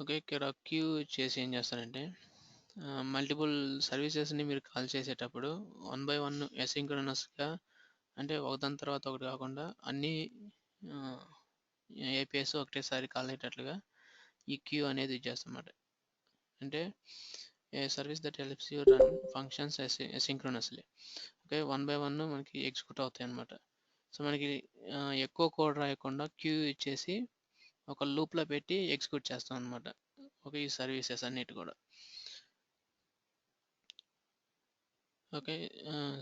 Okay. ఇక్కడ queue చేసి ఏం చేస్తారంటే మల్టిపుల్ సర్వీసెస్‌ని మీరు కాల్ చేసేటప్పుడు వన్ బై వన్ అసింక్రోనస్‌గా అంటే ఒకదాని తర్వాత ఒకటి కాకుండా అన్ని ఆహ్, ఏపీఎస్ ఒకటేసారి కాల్ అయ్యేటట్లుగా ఈ క్యూ అనేది యూజ్ చేస్తామన్నమాట. అంటే a service that helps you run functions asynchronously. Okay. One by one మనకి ఎగ్జిక్యూట్ అవుతాయన్నమాట. సో, మనకి ఎక్కువ కోడ్ రాయకుండా క్యూ ఇచ్చేసి ఒక లూప్‌లో పెట్టి ఎగ్జిక్యూట్ చేస్తామన్నమాట. ఓకే. ఈ సర్వీసెస్ అన్నిటి కూడా. Okay,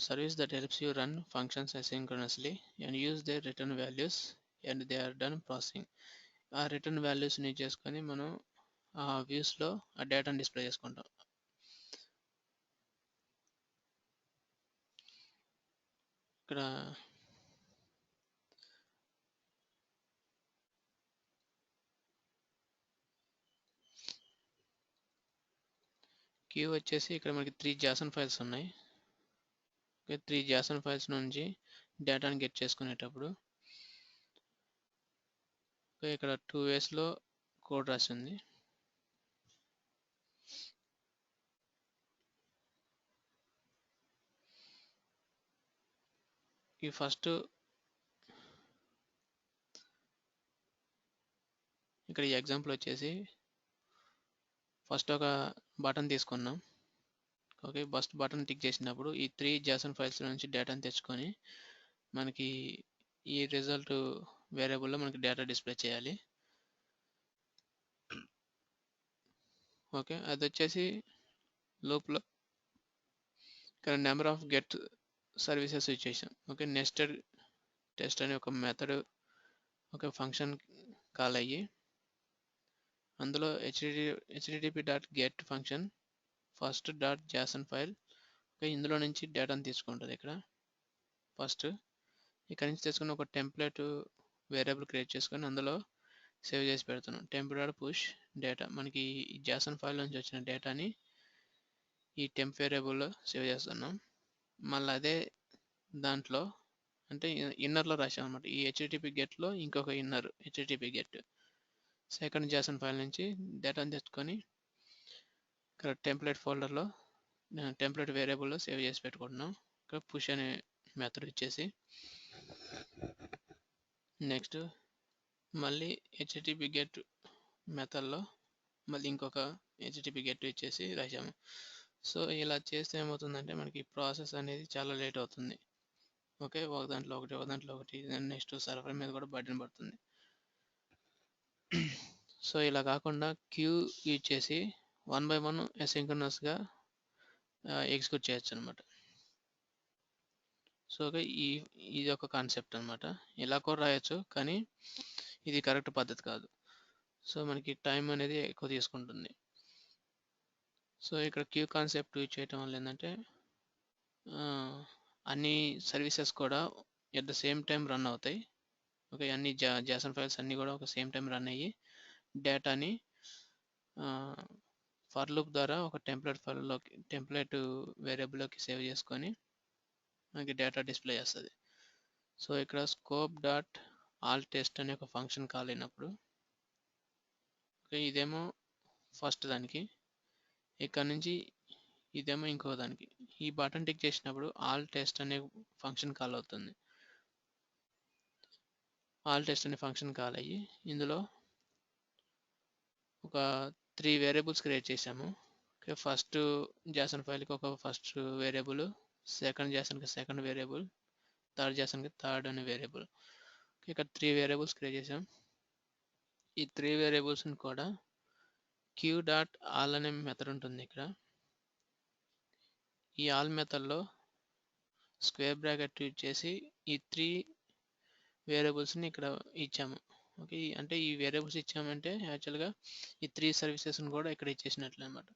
service that helps you run functions asynchronously and use their return values and they are done processing. ఆ రిటర్న్ వాల్యూస్ని చేసుకొని మనం ఆ వ్యూస్లో ఆ డేటాను డిస్ప్లే చేసుకుంటాం. ఇక్కడ క్యూ వచ్చేసి ఇక్కడ మనకి 3 జాసన్ ఫైల్స్ ఉన్నాయి. ఓకే. 3 జాసన్ ఫైల్స్ నుంచి డేటాను గెట్ చేసుకునేటప్పుడు ఇక్కడ 2 వేస్లో కోడ్ రాసింది. ఈ ఫస్ట్ ఇక్కడ ఈ ఎగ్జాంపుల్ వచ్చేసి ఫస్ట్ ఒక బటన్ తీసుకున్నాం. ఓకే. ఫస్ట్ బటన్ టిక్ చేసినప్పుడు ఈ 3 జాసన్ ఫైల్స్ నుంచి డేటాను తెచ్చుకొని మనకి ఈ రిజల్ట్ వేరియబుల్లో మనకి డేటా డిస్ప్లే చేయాలి. ఓకే. అది వచ్చేసి లూప్లో ఇక్కడ number of get services use చేసాం. ఓకే. నెస్టెడ్ టెస్ట్ అనే ఒక మెథడ్ ఒక ఫంక్షన్ కాల్ అయ్యి అందులో http.get function first dot Jason file ఇందులో నుంచి డేటాను తీసుకుంటుంది. ఇక్కడ ఫస్ట్ ఇక్కడ నుంచి తీసుకుని ఒక టెంప్లెట్ వేరియబుల్ క్రియేట్ చేసుకొని అందులో సేవ్ చేసి పెడుతున్నాం. టెంప్ పుష్ డేటా మనకి ఈ జాసన్ ఫైల్ నుంచి వచ్చిన డేటాని ఈ టెంప్ వేరియబుల్లో సేవ్ చేస్తున్నాం. మళ్ళీ అదే దాంట్లో అంటే ఇన్నర్లో రాసాం అనమాట. ఈ హెచ్టిటిపి గెట్లో ఇంకొక inner HTTP get second JSON file నుంచి డేటాను తెచ్చుకొని ఇక్కడ టెంప్లెట్ ఫోల్డర్లో టెంప్లెట్ వేరియబుల్లో సేవ్ చేసి పెట్టుకుంటున్నాం. ఇక్కడ పుష్ అనే మెథడ్ ఇచ్చేసి నెక్స్ట్ మళ్ళీ హెచ్టిటిపి గెట్ మెథడ్లో మళ్ళీ ఇంకొక హెచ్టిటిపి గెట్ ఇచ్చేసి రాసాము. సో ఇలా చేస్తే ఏమవుతుందంటే మనకి ప్రాసెస్ అనేది చాలా లేట్ అవుతుంది. ఓకే. ఒక దాంట్లో ఒకటి నెక్స్ట్ సర్వర్ మీద కూడా బర్డెన్ పడుతుంది. సో ఇలా కాకుండా క్యూ యూజ్ చేసి వన్ బై వన్ అసింక్రోనస్గా ఎగ్జిక్యూట్ చేయొచ్చు అనమాట. సో ఇది ఒక కాన్సెప్ట్ అనమాట. ఇలా కూడా రాయొచ్చు కానీ ఇది కరెక్ట్ పద్ధతి కాదు. సో మనకి టైం అనేది ఎక్కువ తీసుకుంటుంది. సో ఇక్కడ క్యూ కాన్సెప్ట్ యూజ్ చేయటం వల్ల ఏంటంటే అన్ని సర్వీసెస్ కూడా at the same time run అవుతాయి. ఓకే. అన్ని జాసన్ ఫైల్స్ అన్నీ కూడా ఒక సేమ్ టైం రన్ అయ్యి డేటాని ఫర్ లూప్ ద్వారా ఒక టెంప్లెట్ వేరియబుల్లోకి సేవ్ చేసుకొని మనకి డేటా డిస్ప్లే చేస్తుంది. సో ఇక్కడ స్కోప్ డాట్ ఆల్ టెస్ట్ అనే ఒక ఫంక్షన్ కాల్ అయినప్పుడు ఓకే ఇదేమో ఫస్ట్ దానికి, ఇక్కడ నుంచి ఇదేమో ఇంకో దానికి. ఈ బటన్ టిక్ చేసినప్పుడు ఆల్ టెస్ట్ అనే ఫంక్షన్ కాల్ అవుతుంది. ఆల్ టెస్ట్ అనే ఫంక్షన్ కాల్ అయ్యి ఇందులో ఒక 3 వేరియబుల్స్ క్రియేట్ చేసాము. ఓకే. ఫస్ట్ జాసన్ ఫైల్కి ఒక ఫస్ట్ వేరియబుల్, సెకండ్ జాసన్కి సెకండ్ వేరియబుల్, థర్డ్ జాసన్కి థర్డ్ అనే వేరియబుల్. ఇక్కడ 3 వేరియబుల్స్ క్రియేట్ చేసాం. ఈ 3 వేరియబుల్స్ని కూడా క్యూ డాట్ ఆల్ అనే మెథడ్ ఉంటుంది. ఇక్కడ ఈ ఆల్ మెథడ్లో స్క్వేర్ బ్రాకెట్ యూజ్ చేసి ఈ 3 వేరియబుల్స్ని ఇక్కడ ఇచ్చాము. ఓకే. అంటే ఈ వేరియబుల్స్ ఇచ్చామంటే యాక్చువల్గా ఈ 3 సర్వీసెస్ని కూడా ఇక్కడ ఇచ్చేసినట్లు అనమాట.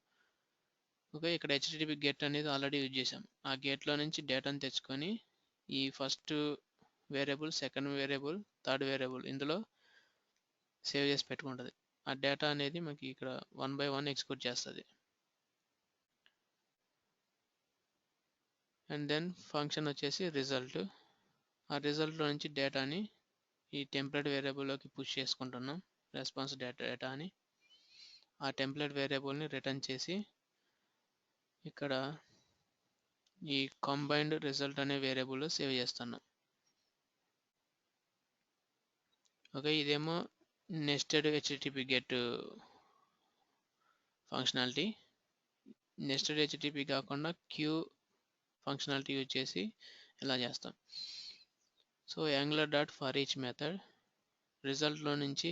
ఓకే. ఇక్కడ హెచ్టిటిపి గెట్ అనేది ఆల్రెడీ యూజ్ చేసాం. ఆ గేట్లో నుంచి డేటాను తెచ్చుకొని ఈ first variable, second variable, third variable ఇందులో సేవ్ చేసి పెట్టుకుంటుంది. ఆ డేటా అనేది మనకి ఇక్కడ వన్ బై వన్ ఎగ్జిక్యూట్ చేస్తుంది. అండ్ దెన్ ఫంక్షన్ వచ్చేసి రిజల్ట్. ఆ రిజల్ట్లో నుంచి డేటాని ఈ టెంప్లెట్ వేరియబుల్లోకి పుష్ చేసుకుంటున్నాం రెస్పాన్స్ డేటా అని. ఆ టెంప్లెట్ వేరియబుల్ని రిటర్న్ చేసి ఇక్కడ ఈ కంబైన్డ్ రిజల్ట్ అనే వేరియబుల్లో సేవ్ చేస్తున్నాం. ఓకే, ఇదేమో nested HTTP get functionality. Nested HTTP కాకుండా క్యూ ఫంక్షనాలిటీ యూజ్ చేసి ఇలా చేస్తాం. So Angular dot for each method రిజల్ట్లో నుంచి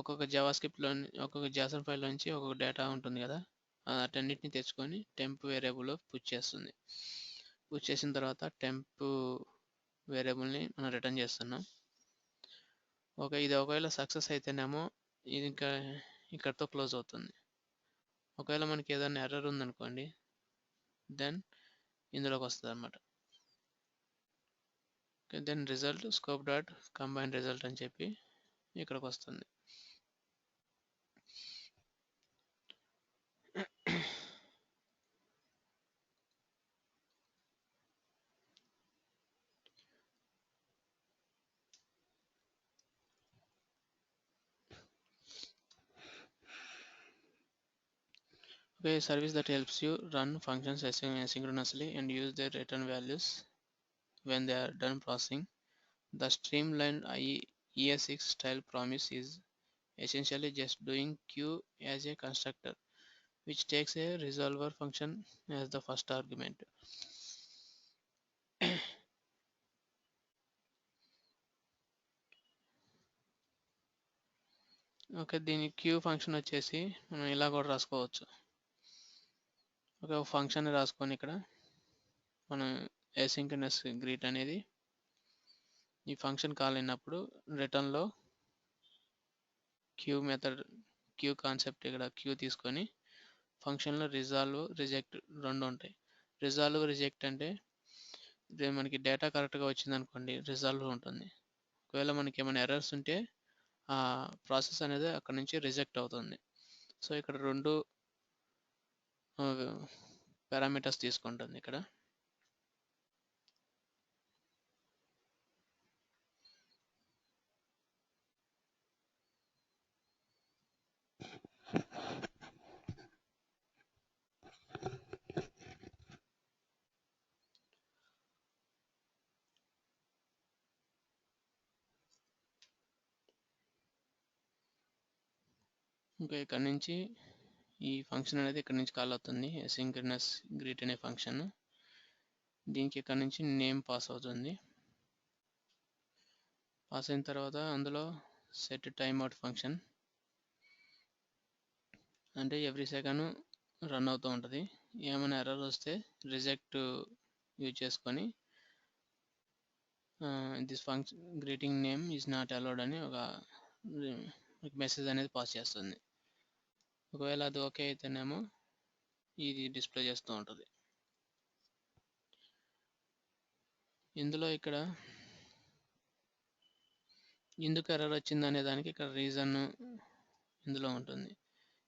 ఒక్కొక్క జావాస్క్రిప్ట్లో ఒక్కొక్క జాసన్ ఫైల్లో నుంచి ఒక్కొక్క డేటా ఉంటుంది కదా, అటన్నిటిని తెచ్చుకొని టెంప్ వేరియబుల్లో పుష్ చేస్తుంది. పుష్ చేసిన తర్వాత టెంప్ వేరియబుల్ని మనం రిటర్న్ చేస్తున్నాం. ఓకే, ఇది ఒకవేళ సక్సెస్ అయితేనేమో ఇది ఇంకా ఇక్కడతో క్లోజ్ అవుతుంది. ఒకవేళ మనకి ఏదైనా ఎర్రర్ ఉందనుకోండి, దెన్ ఇందులోకి వస్తుంది అనమాట. Okay, then result scope dot combine result అని చెప్పి ఇక్కడికి వస్తుంది. Okay, a service that helps you run functions asynchronously and use their return values when they are done processing. The streamlined ES6 style promise is essentially just doing queue as a constructor, which takes a resolver function as the first argument. Okay, దీని queue function వచ్చేసి మనం ఇలా కూడా రాసుకోవచ్చు. Okay, ఒక function రాసుకొని ఇక్కడ మనం asynchronous greet అనేది ఈ ఫంక్షన్ కాల్ అయినప్పుడు రిటర్న్లో క్యూ మెథడ్ క్యూ కాన్సెప్ట్ ఇక్కడ క్యూ తీసుకొని ఫంక్షన్లో రిజాల్వ్ రిజెక్ట్ రెండు ఉంటాయి. రిజాల్వ్ రిజెక్ట్ అంటే మనకి డేటా కరెక్ట్గా వచ్చింది అనుకోండి, రిజాల్వ్ ఉంటుంది. ఒకవేళ మనకి ఏమైనా ఎర్రర్స్ ఉంటే ఆ ప్రాసెస్ అనేది అక్కడ నుంచి రిజెక్ట్ అవుతుంది. సో ఇక్కడ రెండు పారామీటర్స్ తీసుకుంటుంది ఇక్కడ. ఇంకా ఇక్కడ నుంచి ఈ ఫంక్షన్ అనేది ఇక్కడ నుంచి కాల్ అవుతుంది, asynchronous greet అనే ఫంక్షన్. దీనికి ఇక్కడ నుంచి నేమ్ పాస్ అవుతుంది. పాస్ అయిన తర్వాత అందులో సెట్ టైమ్ అవుట్ ఫంక్షన్ అంటే ఎవ్రీ సెకండ్ రన్ అవుతూ ఉంటుంది. ఏమైనా ఎర్రర్ వస్తే రిజెక్ట్ యూజ్ చేసుకొని this function greeting name is not allowed అని ఒక మెసేజ్ అనేది పాస్ చేస్తుంది. ఒకవేళ అది ఓకే అయితేనేమో ఇది డిస్ప్లే చేస్తూ ఉంటుంది. ఇందులో ఇక్కడ ఎందుకు ఎర్రర్ వచ్చింది అనే దానికి ఇక్కడ రీజన్ ఇందులో ఉంటుంది.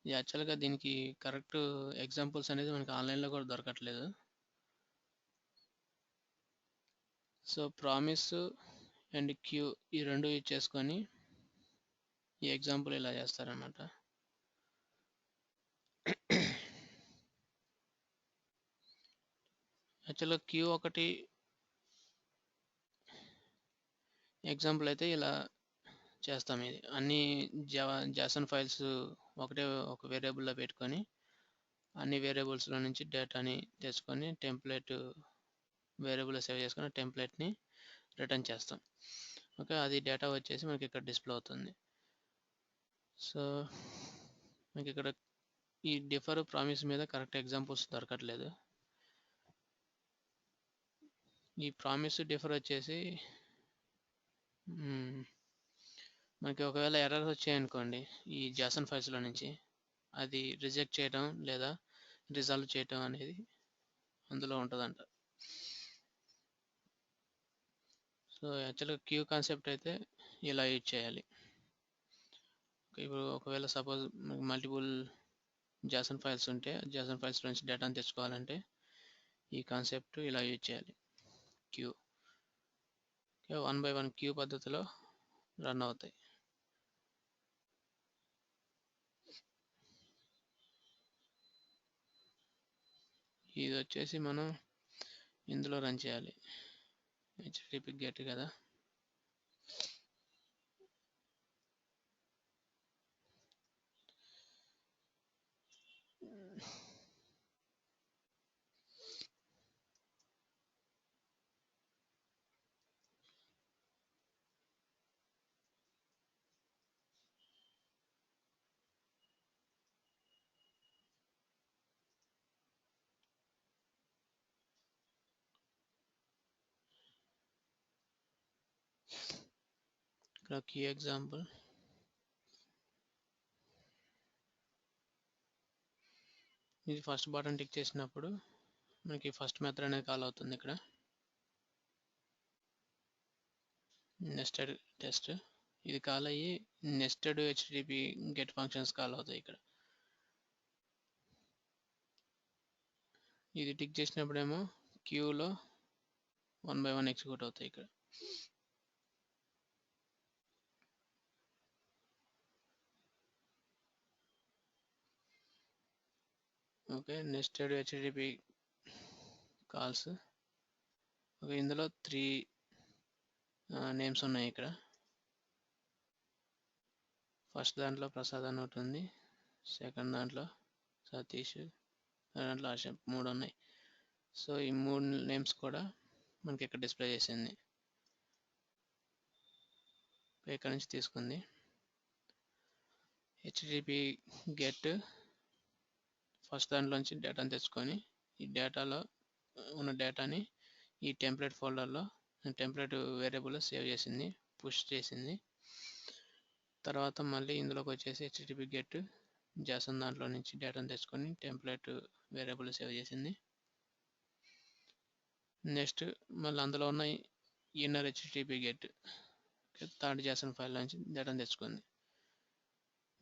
ఇది యాక్చువల్గా దీనికి కరెక్ట్ ఎగ్జాంపుల్స్ అనేది మనకి ఆన్లైన్లో కూడా దొరకట్లేదు. సో ప్రామిస్ అండ్ క్యూ ఈ రెండు యూజ్ చేసుకొని ఈ ఎగ్జాంపుల్ ఇలా చేస్తారనమాట. యాక్చువల్గా క్యూ ఒకటి ఎగ్జాంపుల్ అయితే ఇలా చేస్తాం. ఇది అన్ని జాసన్ ఫైల్స్ ఒకటే ఒక వేరియబుల్లో పెట్టుకొని అన్ని వేరియబుల్స్లో నుంచి డేటాని తెచ్చుకొని టెంప్లెట్ వేరియబుల్లో సేవ్ చేసుకొని టెంప్లెట్ని రిటర్న్ చేస్తాం. ఓకే, అది డేటా వచ్చేసి మనకి ఇక్కడ డిస్ప్లే అవుతుంది. సో మనకి ఇక్కడ ఈ డిఫర్ ప్రామిస్ మీద కరెక్ట్ ఎగ్జాంపుల్స్ దొరకట్లేదు. ఈ ప్రామిస్ డిఫర్ వచ్చేసి మనకి ఒకవేళ ఎర్రర్స్ వచ్చాయనుకోండి ఈ జాసన్ ఫైల్స్లో నుంచి, అది రిజెక్ట్ చేయడం లేదా రిజాల్వ్ చేయడం అనేది అందులో ఉంటుందంట. సో యాక్చువల్గా క్యూ కాన్సెప్ట్ అయితే ఇలా యూజ్ చేయాలి. ఇప్పుడు ఒకవేళ సపోజ్ మల్టిపుల్ జాసన్ ఫైల్స్ ఉంటే జాసన్ ఫైల్స్ నుంచి డేటాను తెచ్చుకోవాలంటే ఈ కాన్సెప్ట్ ఇలా యూజ్ చేయాలి. క్యూ 1 by 1 క్యూ పద్ధతిలో రన్ అవుతాయి. ఇది వచ్చేసి మనం ఇందులో రన్ చేయాలి. హెచ్టిటిపి గెట్ కదా, ఇక్కడ కీ ఎగ్జాంపుల్. ఇది ఫస్ట్ బటన్ టిక్ చేసినప్పుడు మనకి ఫస్ట్ మెథడ్ అనేది కాల్ అవుతుంది. ఇక్కడ నెస్టెడ్ టెస్ట్ ఇది కాల్ అయ్యి nested HTTP get functions call అవుతాయి. ఇక్కడ ఇది టిక్ చేసినప్పుడేమో క్యూలో 1 by 1 ఎగ్జిక్యూట్ అవుతాయి. ఇక్కడ okay, nested HTTP calls. Okay, ఇందులో 3 నేమ్స్ ఉన్నాయి. ఇక్కడ ఫస్ట్ దాంట్లో ప్రసాద్ అని ఒకటి ఉంది, సెకండ్ దాంట్లో సతీష్, దాంట్లో ఆశప్, 3 ఉన్నాయి. సో ఈ 3 నేమ్స్ కూడా మనకి ఇక్కడ డిస్ప్లే చేసింది. ఇక్కడ నుంచి తీసుకుంది. హెచ్టిటిపి గెట్ ఫస్ట్ దాంట్లోంచి డేటాను తెచ్చుకొని ఈ డేటాలో ఉన్న డేటాని ఈ టెంప్లెట్ ఫోల్డర్లో టెంప్లెట్ వేరియబుల్లో సేవ్ చేసింది, పుష్ చేసింది. తర్వాత మళ్ళీ ఇందులోకి వచ్చేసి హెచ్టిటిపి గెట్ జాసన్ దాంట్లో నుంచి డేటాను తెచ్చుకొని టెంప్లెట్ వేరియబుల్ సేవ్ చేసింది. నెక్స్ట్ మళ్ళీ అందులో ఉన్న inner HTTP get third JSON file నుంచి డేటాను తెచ్చుకుంది.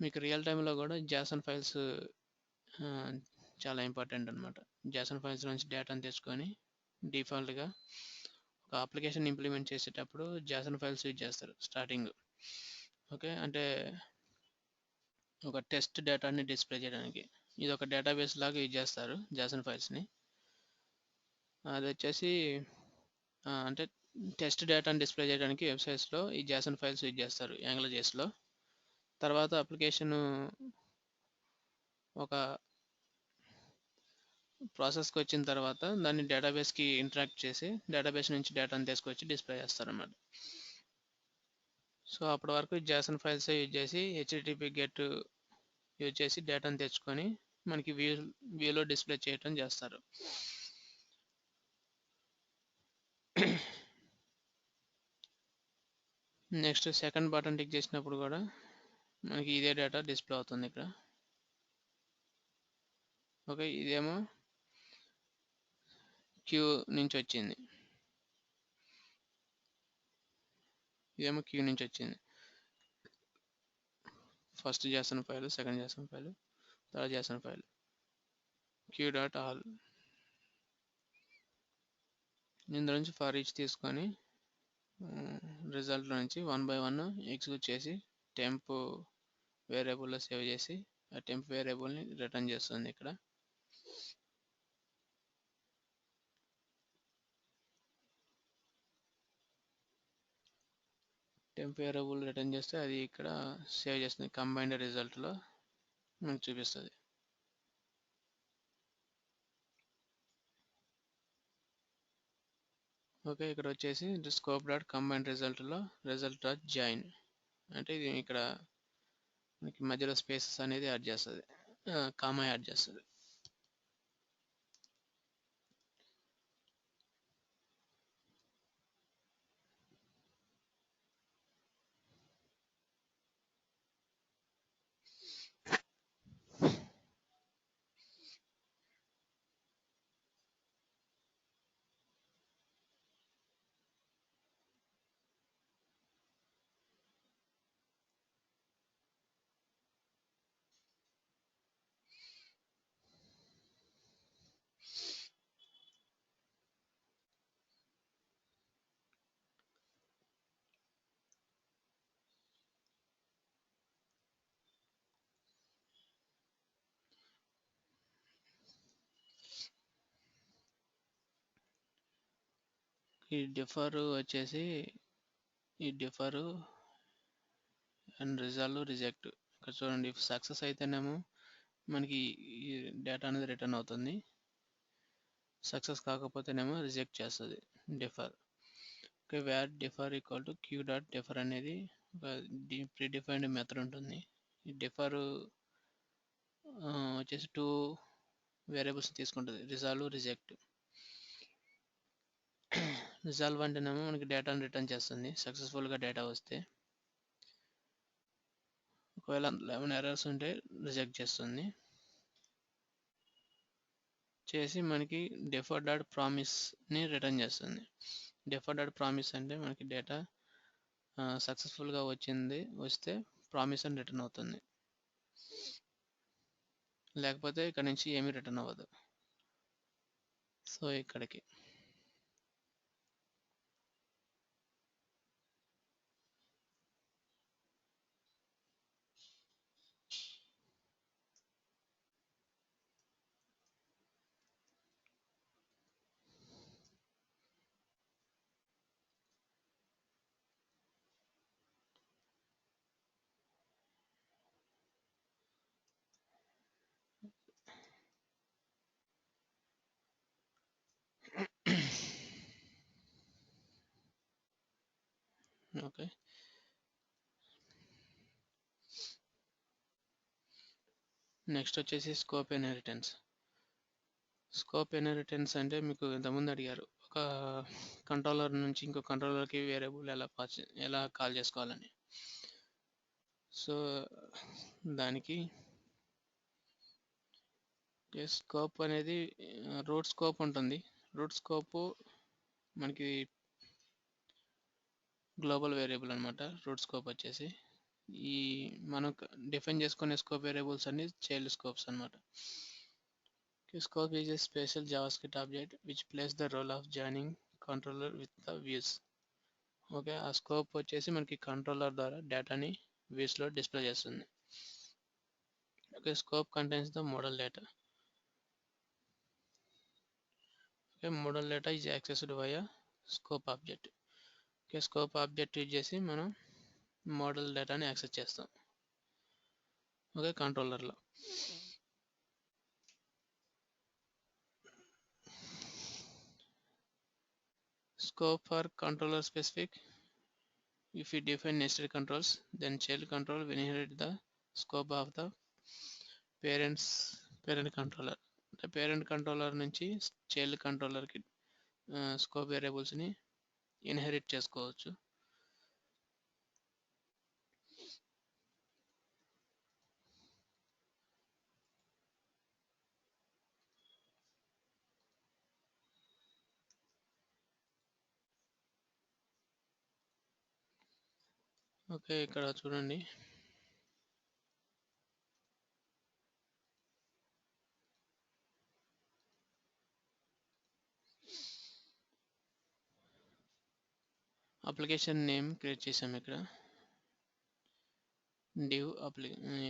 మీకు రియల్ టైంలో కూడా జాసన్ ఫైల్స్ చాలా ఇంపార్టెంట్ అనమాట. జాసన్ ఫైల్స్ నుంచి డేటాను తెచ్చుకొని డిఫాల్ట్గా ఒక అప్లికేషన్ ఇంప్లిమెంట్ చేసేటప్పుడు జాసన్ ఫైల్స్ యూజ్ చేస్తారు స్టార్టింగ్. ఓకే, అంటే ఒక టెస్ట్ డేటాని డిస్ప్లే చేయడానికి ఇది ఒక డేటాబేస్ లాగా యూజ్ చేస్తారు జాసన్ ఫైల్స్ని. అది వచ్చేసి అంటే టెస్ట్ డేటాని డిస్ప్లే చేయడానికి వెబ్సైట్స్లో ఈ జాసన్ ఫైల్స్ యూజ్ చేస్తారు యాంగ్లోజేస్లో. తర్వాత అప్లికేషన్ ఒక ప్రాసెస్కి వచ్చిన తర్వాత దాన్ని డేటాబేస్కి ఇంటరాక్ట్ చేసి డేటాబేస్ నుంచి డేటాను తీసుకొచ్చి డిస్ప్లే చేస్తారన్నమాట. సో అప్పటి వరకు జాసన్ ఫైల్స్ యూజ్ చేసి హెచ్టిటిపి గెట్ యూజ్ చేసి డేటాను తెచ్చుకొని మనకి వ్యూలో డిస్ప్లే చేయటం చేస్తారు. నెక్స్ట్ సెకండ్ బటన్ టిక్ చేసినప్పుడు కూడా మనకి ఇదే డేటా డిస్ప్లే అవుతుంది. ఇక్కడ ఓకే, ఇదేమో క్యూ నుంచి వచ్చింది, ఇదేమో క్యూ నుంచి వచ్చింది. First JSON file, second JSON file, third JSON file, q dot all. ఇందులో నుంచి ఫర్ ఈచ్ తీసుకొని రిజల్ట్ నుంచి 1 by 1 ఎగ్జిక్యూట్ చేసి టెంప్ వేరియబుల్లో సేవ్ చేసి ఆ టెంప్ వేరియబుల్ని రిటర్న్ చేస్తుంది. ఇక్కడ టెంప్ వేరియబుల్ రిటర్న్ చేస్తే అది ఇక్కడ సేవ్ చేస్తుంది, కంబైన్డ్ రిజల్ట్లో మనకు చూపిస్తుంది. ఓకే, ఇక్కడ వచ్చేసి స్కోప్ డాట్ కంబైన్డ్ రిజల్ట్లో రిజల్ట్ డాట్ జాయిన్ అంటే ఇది ఇక్కడ మనకి మధ్యలో స్పేసెస్ అనేది యాడ్ చేస్తుంది, కామా యాడ్ చేస్తుంది. ఈ డిఫర్ వచ్చేసి ఈ డిఫర్ అండ్ రిజాల్వ్ రిజెక్ట్. ఇక్కడ చూడండి, సక్సెస్ అయితేనేమో మనకి ఈ డేటా అనేది రిటర్న్ అవుతుంది, సక్సెస్ కాకపోతేనేమో రిజెక్ట్ చేస్తుంది defer. Okay, where defer equal to q dot defer అనేది ఒక ప్రీడిఫైన్డ్ మెథడ్ ఉంటుంది. ఈ డిఫర్ వచ్చేసి 2 వేరియబుల్స్ తీసుకుంటుంది, రిజాల్వ్ రిజెక్ట్. రిజాల్వ్ అంటేనేమో మనకి డేటాను రిటర్న్ చేస్తుంది సక్సెస్ఫుల్గా డేటా వస్తే, ఒకవేళ 11 ఎర్రర్స్ ఉంటే రిజెక్ట్ చేస్తుంది. చేసి మనకి డిఫర్ డాట్ ప్రామిస్ని రిటర్న్ చేస్తుంది. డిఫర్ డాట్ ప్రామిస్ అంటే మనకి డేటా సక్సెస్ఫుల్గా వస్తే ప్రామిస్ అని రిటర్న్ అవుతుంది, లేకపోతే ఇక్కడ నుంచి ఏమీ రిటర్న్ అవ్వదు. సో ఇక్కడికి ఓకే. నెక్స్ట్ వచ్చేసి స్కోప్ ఇన్హెరిటెన్స్. స్కోప్ ఇన్హెరిటెన్స్ అంటే మీకు ఇంతకుముందు అడిగారు, ఒక కంట్రోలర్ నుంచి ఇంకో కంట్రోలర్కి వేరియబుల్ ఎలా కాల్ చేసుకోవాలని. సో దానికి స్కోప్ అనేది రూట్ స్కోప్ ఉంటుంది. రూట్ స్కోప్ మనకి గ్లోబల్ వేరియబుల్ అనమాట. రూట్ స్కోప్ వచ్చేసి ఈ మనం డిఫైన్ చేసుకునే స్కోప్ వేరియబుల్స్ అన్ని చైల్డ్ స్కోప్స్ అనమాట. Scope is a special JavaScript object which plays the role of joining controller with the views. Okay, ఆ స్కోప్ వచ్చేసి మనకి కంట్రోలర్ ద్వారా డేటాని వ్యూస్లో డిస్ప్లే చేస్తుంది. Okay, scope contains the model data. Okay, model data is accessed via scope object. Okay, scope object use చేసి మనం model డేటాని access చేస్తాం. Okay, కంట్రోలర్లో. Scope for controller specific. If we define nested controls, then child control will inherit the scope of the parent controller. The parent controller నుంచి child controller కి scope variables ని inherit చేసుకోవచ్చు. Okay, ఇక్కడ చూడండి, application name create చేసాం. ఇక్కడ div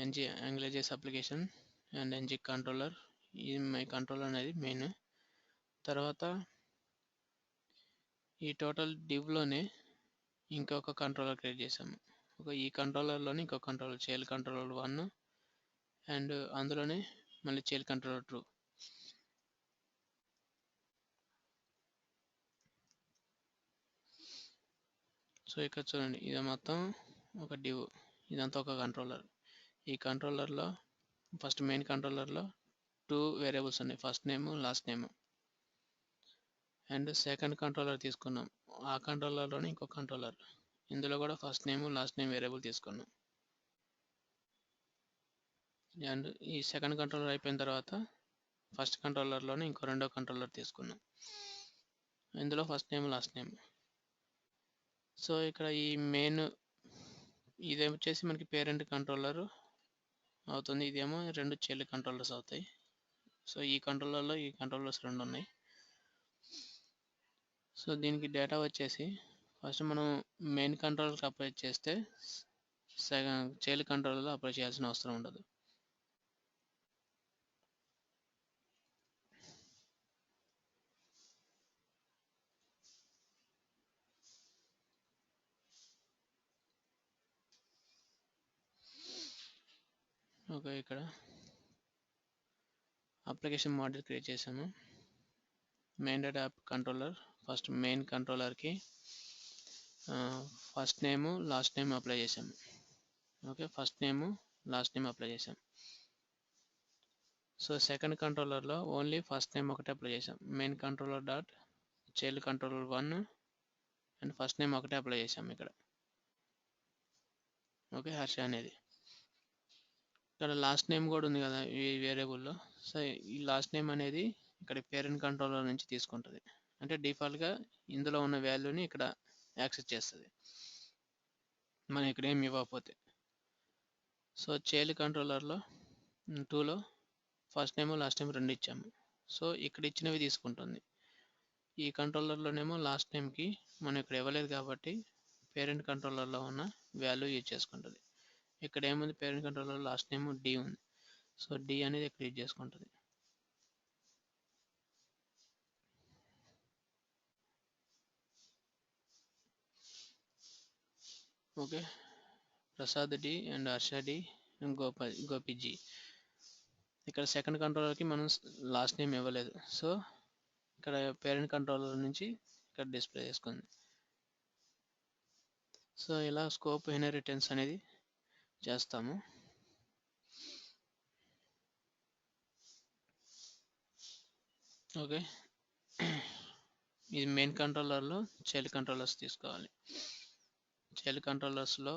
ng AngularJS application and ng controller. ఇది my controller అనేది మెయిన్. తర్వాత ఈ టోటల్ డివ్లోనే ఇంకొక కంట్రోలర్ క్రియేట్ చేసాము. ఈ కంట్రోలర్లోనే ఇంకొక కంట్రోలర్, చైల్డ్ కంట్రోలర్ 1 అండ్ అందులోనే మళ్ళీ చైల్డ్ కంట్రోలర్ 2. సో ఇక్కడ చూడండి, ఇది మొత్తం ఒక డివ్, ఇదంతా ఒక కంట్రోలర్. ఈ కంట్రోలర్లో ఫస్ట్ మెయిన్ కంట్రోలర్లో 2 వేరియబుల్స్ ఉన్నాయి, first name last name. And second controller తీసుకున్నాం, ఆ కంట్రోలర్లోనే ఇంకో కంట్రోలర్, ఇందులో కూడా first name last name variable తీసుకున్నాం. అండ్ ఈ సెకండ్ కంట్రోలర్ అయిపోయిన తర్వాత ఫస్ట్ కంట్రోలర్లోనే ఇంకో రెండో కంట్రోలర్ తీసుకున్నాం, ఇందులో first name last name. So ఇక్కడ ఈ మెయిన్ ఇదేమో వచ్చేసి మనకి పేరెంట్ కంట్రోలర్ అవుతుంది, ఇదేమో రెండు చైల్డ్ కంట్రోలర్స్ అవుతాయి. సో ఈ కంట్రోలర్లో ఈ కంట్రోలర్స్ రెండు ఉన్నాయి. సో దీనికి డేటా వచ్చేసి ఫస్ట్ మనం మెయిన్ కంట్రోలర్కి అప్లై చేస్తే చైల్డ్ కంట్రోలర్లో అప్లై చేయాల్సిన అవసరం ఉండదు. ఓకే, ఇక్కడ అప్లికేషన్ మోడల్ క్రియేట్ చేసాము. Main data app controller, first main కంట్రోలర్కి first name last name apply చేసాము. Okay, first name last name apply చేసాం. సో సెకండ్ కంట్రోలర్లో ఓన్లీ ఫస్ట్ నేమ్ ఒకటే అప్లై చేసాం. Main controller dot child controller 1 and first name ఒకటే apply చేసాం ఇక్కడ. Okay, Harsha అనేది. ఇక్కడ లాస్ట్ నేమ్ కూడా ఉంది కదా ఈ వేరియబుల్లో. సో ఈ లాస్ట్ నేమ్ అనేది ఇక్కడ పేరెంట్ కంట్రోలర్ నుంచి తీసుకుంటుంది. అంటే డిఫాల్ట్గా ఇందులో ఉన్న వాల్యూని ఇక్కడ యాక్సెస్ చేస్తుంది మనం ఇక్కడ ఏమి ఇవ్వకపోతే. సో చైల్డ్ కంట్రోలర్లో 2లో ఫస్ట్ నేమ్ లాస్ట్ నేమ్ రెండు ఇచ్చాము. సో ఇక్కడ ఇచ్చినవి తీసుకుంటుంది. ఈ కంట్రోలర్లోనేమో లాస్ట్ నేమ్కి మనం ఇక్కడ ఇవ్వలేదు కాబట్టి పేరెంట్ కంట్రోలర్లో ఉన్న వాల్యూ యూజ్ చేసుకుంటుంది. ఇక్కడ ఏముంది, parent controller last name D ఉంది. సో డి అనేది ఇక్కడ యూజ్ చేసుకుంటుంది. Okay, Prasad D and Harsha D and Gopi G. ఇక్కడ సెకండ్ కంట్రోలర్కి మనం లాస్ట్ నేమ్ ఇవ్వలేదు. సో ఇక్కడ పేరెంట్ కంట్రోలర్ నుంచి ఇక్కడ డిస్ప్లే చేసుకుంది. సో ఇలా స్కోప్ ఇన్హెరిటెన్స్ అనేది చేస్తాము. ఓకే, ఇది మెయిన్ కంట్రోలర్లో చైల్డ్ కంట్రోలర్స్ తీసుకోవాలి. చైల్డ్ కంట్రోలర్స్లో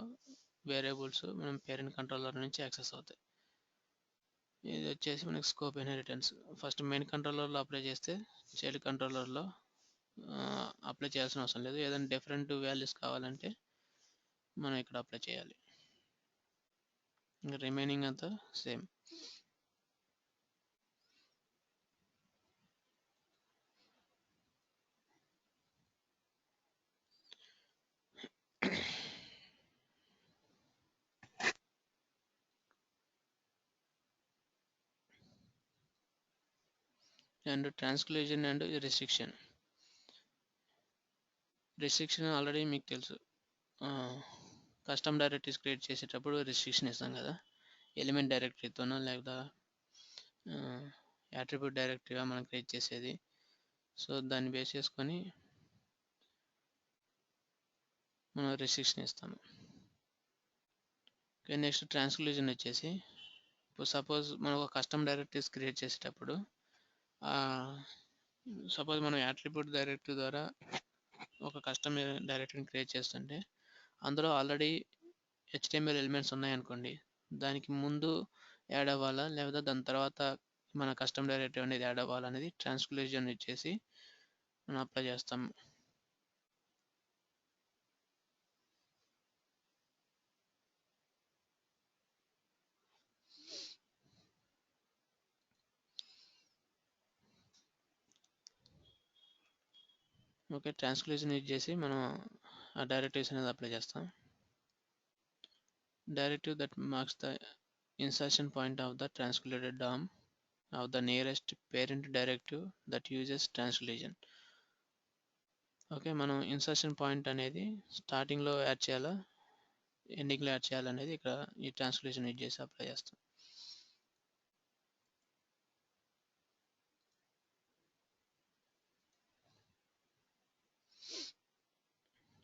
వేరియబుల్స్ మనం పేరెంట్ కంట్రోలర్ నుంచి యాక్సెస్ అవుతాయి. ఇది వచ్చేసి మనకి స్కోప్ ఇన్హెరిటెన్స్. ఫస్ట్ మెయిన్ కంట్రోలర్లో అప్లై చేస్తే చైల్డ్ కంట్రోలర్లో అప్లై చేయాల్సిన అవసరం లేదు. ఏదైనా డిఫరెంట్ వాల్యూస్ కావాలంటే మనం ఇక్కడ అప్లై చేయాలి. ఇంకా రిమైనింగ్ అంతా same. And transclusion and restriction. Restriction already మీకు తెలుసు. కస్టమ్ డైరెక్టరీస్ క్రియేట్ చేసేటప్పుడు రిస్ట్రిక్షన్ ఇస్తాం కదా, ఎలిమెంట్ డైరెక్టరీతోనో లేదా యాట్రిబ్యూట్ డైరెక్టరీగా మనం క్రియేట్ చేసేది. సో దాన్ని బేస్ చేసుకొని మనం రిస్ట్రిక్షన్ ఇస్తాము. నెక్స్ట్ ట్రాన్స్క్లూజన్ వచ్చేసి, ఇప్పుడు సపోజ్ మనం ఒక కస్టమ్ డైరెక్టరీస్ క్రియేట్ చేసేటప్పుడు సపోజ్ మనం యాట్రిబ్యూట్ డైరెక్టరీ ద్వారా ఒక కస్టమ్ డైరెక్టరీని క్రియేట్ చేస్తుంటే అందులో ఆల్రెడీ HTML ఎలిమెంట్స్ ఉన్నాయనుకోండి, దానికి ముందు యాడ్ అవ్వాలా లేదా దాని తర్వాత మన కస్టమ్ డైరెక్టరీ అనేది యాడ్ అవ్వాలా అనేది ట్రాన్స్క్లూజన్ ఇచ్చేసి మనం అప్లై చేస్తాం. ఓకే, ట్రాన్స్క్లూజన్ యూజ్ చేసి మనం ఆ డైరెక్టరీస్ అనేది అప్లై చేస్తాం. Directive that marks the insertion point of the transcluded DOM of the nearest parent directive that uses transclusion. Okay, మనం ఇన్సర్షన్ పాయింట్ అనేది స్టార్టింగ్లో యాడ్ చేయాలా ఎండింగ్లో యాడ్ చేయాలనేది ఇక్కడ ఈ ట్రాన్స్క్లూజన్ యూజ్ చేసి అప్లై చేస్తాం.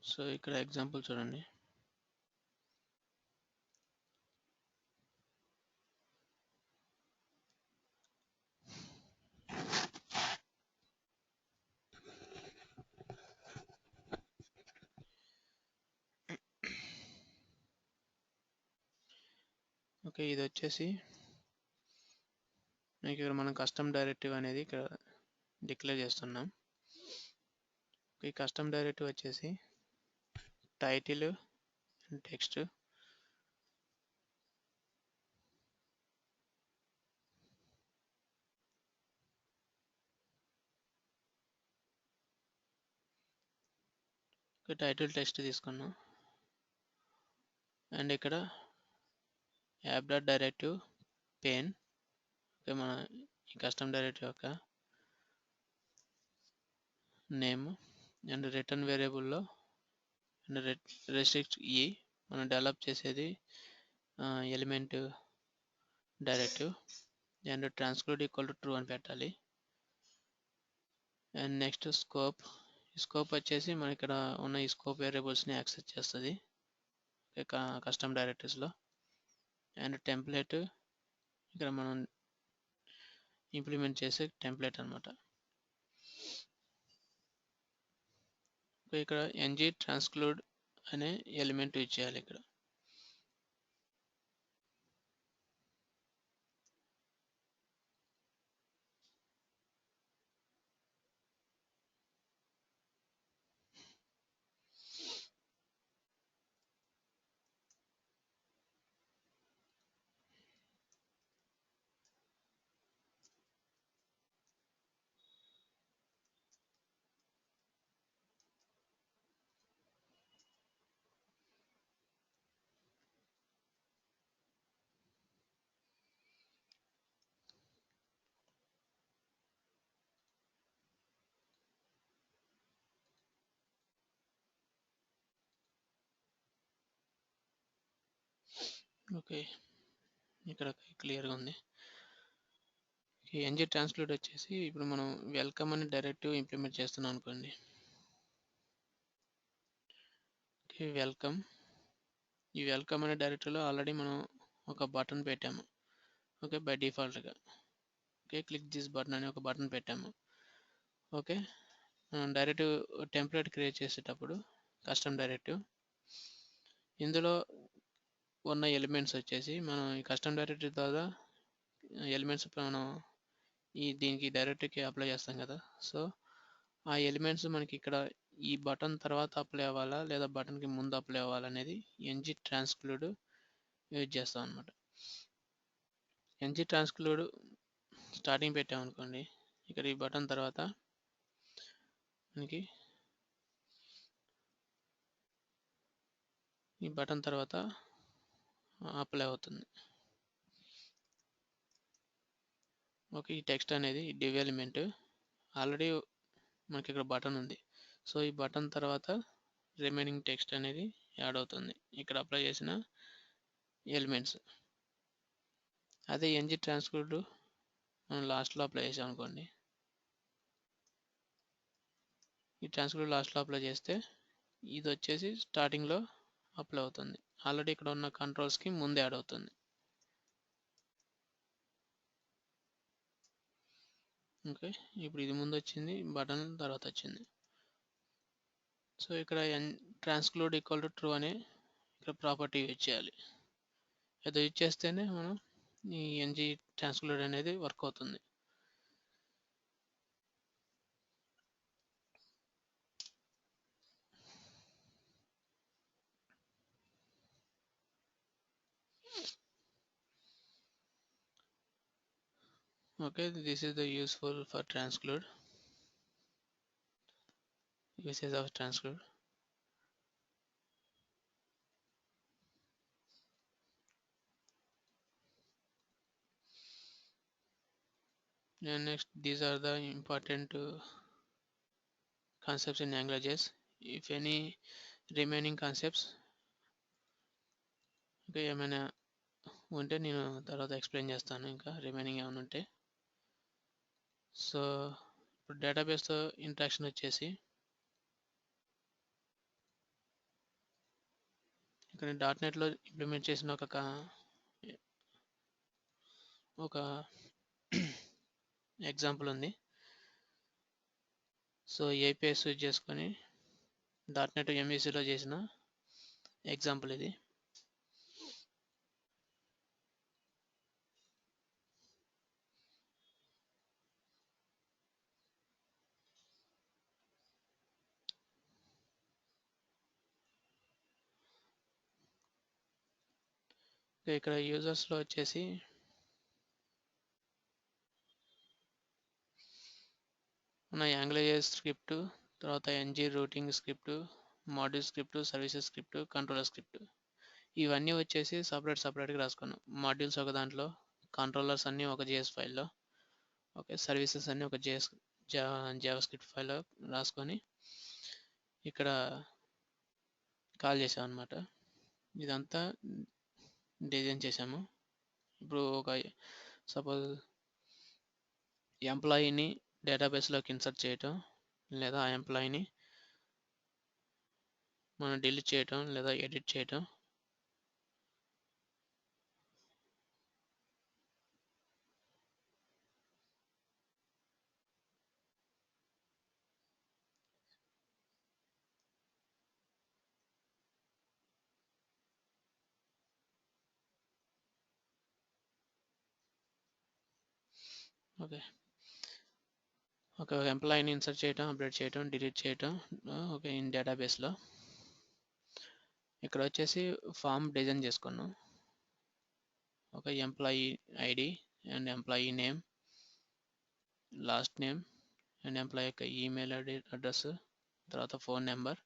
సో ఇక్కడ ఎగ్జాంపుల్ చూడండి. ఓకే, ఇది వచ్చేసి ఇక్కడ మనం కస్టమ్ డైరెక్టివ్ అనేది ఇక్కడ డిక్లేర్ చేస్తున్నాం. ఈ కస్టమ్ డైరెక్టివ్ వచ్చేసి title and text, title text తీసుకున్నాం. అండ్ ఇక్కడ యాప్ డాట్ డైరెక్టివ్ పెయిన్, మన ఈ కస్టమ్ డైరెక్టివ్ యొక్క నేమ్ అండ్ రిటర్న్ వేరియబుల్లో అండ్ రెస్ట్రిక్ట్ మనం డెవలప్ చేసేది element directive and transclude equal to true అని పెట్టాలి. And next scope. ఈ స్కోప్ వచ్చేసి మన ఇక్కడ ఉన్న ఈ స్కోప్ వేరియబుల్స్ని యాక్సెస్ చేస్తుంది కస్టమ్ డైరెక్టరీస్లో. అండ్ టెంప్లెట్ ఇక్కడ మనం ఇంప్లిమెంట్ చేసే టెంప్లెట్ అనమాట. ఇక్కడ ng ట్రాన్స్క్లూడ్ అనే ఎలిమెంట్ యూజ్ చేయాలి ఇక్కడ. ఓకే, ఇక్కడ క్లియర్గా ఉంది. ng ట్రాన్స్క్లూడ్ వచ్చేసి ఇప్పుడు మనం వెల్కమ్ అని డైరెక్టివ్ ఇంప్లిమెంట్ చేస్తున్నాం అనుకోండి. Okay, welcome. ఈ వెల్కమ్ అనే డైరెక్టరీలో ఆల్రెడీ మనం ఒక బటన్ పెట్టాము. ఓకే, బై డిఫాల్ట్గా. ఓకే, క్లిక్ దిస్ బటన్ అని ఒక బటన్ పెట్టాము. ఓకే, మనం డైరెక్టివ్ టెంప్లెట్ క్రియేట్ చేసేటప్పుడు కస్టమ్ డైరెక్టివ్ ఇందులో ఉన్న ఎలిమెంట్స్ వచ్చేసి మనం ఈ కస్టమ్ డైరెక్టరీ ద్వారా ఎలిమెంట్స్ మనం దీనికి డైరెక్టరీకి అప్లై చేస్తాం కదా. సో ఆ ఎలిమెంట్స్ మనకి ఇక్కడ ఈ బటన్ తర్వాత అప్లై అవ్వాలా లేదా బటన్కి ముందు అప్లై అవ్వాలా అనేది ng ట్రాన్స్క్లూడ్ యూజ్ చేస్తాం అనమాట. ng ట్రాన్స్క్లూడ్ స్టార్టింగ్ పెట్టామనుకోండి, ఇక్కడ ఈ బటన్ తర్వాత మనకి ఈ బటన్ తర్వాత అప్లై అవుతుంది. ఓకే, ఈ టెక్స్ట్ అనేది డివ్ ఎలిమెంట్ ఆల్రెడీ మనకి ఇక్కడ బటన్ ఉంది. సో ఈ బటన్ తర్వాత రిమైనింగ్ టెక్స్ట్ అనేది యాడ్ అవుతుంది ఇక్కడ అప్లై చేసిన ఎలిమెంట్స్. అదే ng ట్రాన్స్క్లూడ్ మనం లాస్ట్లో అప్లై చేసాం అనుకోండి, ఈ ట్రాన్స్క్లూడ్ లాస్ట్లో అప్లై చేస్తే ఇది వచ్చేసి స్టార్టింగ్లో అప్లై అవుతుంది. ఆల్రెడీ ఇక్కడ ఉన్న కంట్రోల్స్కి ముందు యాడ్ అవుతుంది. ఓకే, ఇప్పుడు ఇది ముందు వచ్చింది, బటన్ తర్వాత వచ్చింది. సో ఇక్కడ ట్రాన్స్క్లూడ్ ఈక్వల్ టు ట్రూ అనే ఇక్కడ ప్రాపర్టీ యూజ్ చేయాలి. అది యూజ్ చేస్తేనే మనం ఈ ng ట్రాన్స్క్లూడ్ అనేది వర్క్ అవుతుంది. Okay, this is the useful for transclude, usage of transclude. And next, these are the important concepts in AngularJS. If any remaining concepts, okay, ఏమైనా ఉంటే నేను తర్వాత ఎక్స్ప్లెయిన్ చేస్తాను ఇంకా రిమైనింగ్ ఏమైనా ఉంటే. సో ఇప్పుడు డేటాబేస్తో ఇంట్రాక్షన్ వచ్చేసి ఇక్కడ .NETలో ఇంప్లిమెంట్ చేసిన ఒక ఎగ్జాంపుల్ ఉంది. సో APIs యూజ్ చేసుకొని .NET MVCలో చేసిన ఎగ్జాంపుల్ ఇది. ఇక్కడ యూజర్స్లో వచ్చేసి మన AngularJS స్క్రిప్ట్, తర్వాత ng routing script, module script, services script, controller script, ఇవన్నీ వచ్చేసి సపరేట్గా రాసుకున్నాం. మాడ్యూల్స్ ఒక దాంట్లో, కంట్రోలర్స్ అన్నీ ఒక JS ఫైల్లో, ఓకే, సర్వీసెస్ అన్నీ ఒక జావా స్క్రిప్ట్ ఫైల్లో రాసుకొని ఇక్కడ కాల్ చేసాం అనమాట. ఇదంతా డిజైన్ చేసాము. ఇప్పుడు ఒక సపోజ్ ఎంప్లాయీని డేటాబేస్లోకి ఇన్సర్ట్ చేయటం, లేదా ఆ ఎంప్లాయీని మనం డిలీట్ చేయటం లేదా ఎడిట్ చేయటం. ఓకే, ఒక ఎంప్లాయీని ఇన్సర్ట్ చేయటం, అప్డేట్ చేయటం, డిలీట్ చేయటం. ఓకే, ఇన్ డేటాబేస్లో ఇక్కడ వచ్చేసి ఫామ్ డిజైన్ చేసుకున్నాం. ఒక employee ID and employee name, last name and employee యొక్క ఈమెయిల్ అడ్రస్, తర్వాత ఫోన్ నెంబర్,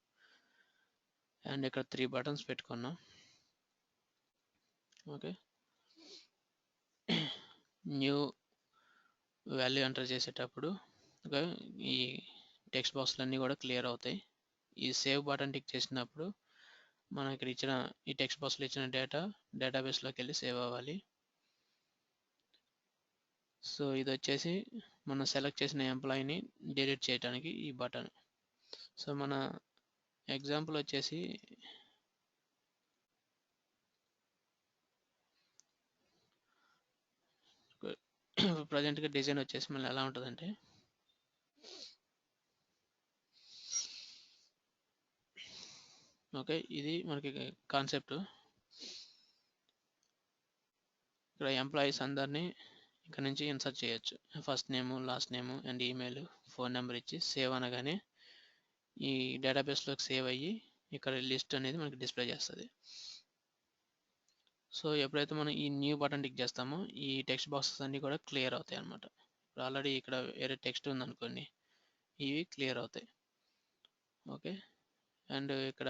అండ్ ఇక్కడ 3 బటన్స్ పెట్టుకున్నాం. ఓకే, న్యూ వాల్యూ ఎంటర్ చేసేటప్పుడు ఓకే ఈ టెక్స్ట్ బాక్స్లు అన్నీ కూడా క్లియర్ అవుతాయి. ఈ సేవ్ బటన్ టిక్ చేసినప్పుడు మనం ఇక్కడ ఇచ్చిన ఈ టెక్స్ట్ బాక్స్లో ఇచ్చిన డేటాబేస్లోకి వెళ్ళి సేవ్ అవ్వాలి. సో ఇది వచ్చేసి మనం సెలెక్ట్ చేసిన ఎంప్లాయీని డిలీట్ చేయడానికి ఈ బటన్. సో మన ఎగ్జాంపుల్ వచ్చేసి ప్రజెంట్గా డిజైన్ వచ్చేసి మళ్ళీ ఎలా ఉంటుందంటే ఓకే ఇది మనకి కాన్సెప్ట్. ఇక్కడ ఎంప్లాయీస్ అందరినీ ఇక్కడ నుంచి ఇన్సర్ట్ చేయొచ్చు. First name, last name and email, phone number ఇచ్చి సేవ్ అనగానే ఈ డేటాబేస్లోకి సేవ్ అయ్యి ఇక్కడ లిస్ట్ అనేది మనకి డిస్ప్లే చేస్తుంది. సో ఎప్పుడైతే మనం ఈ న్యూ బటన్ టిక్ చేస్తామో ఈ టెక్స్ట్ బాక్సెస్ అన్నీ కూడా క్లియర్ అవుతాయి అన్నమాట. ఇప్పుడు ఆల్రెడీ ఇక్కడ వేరే టెక్స్ట్ ఉందనుకోండి, ఇవి క్లియర్ అవుతాయి. ఓకే, అండ్ ఇక్కడ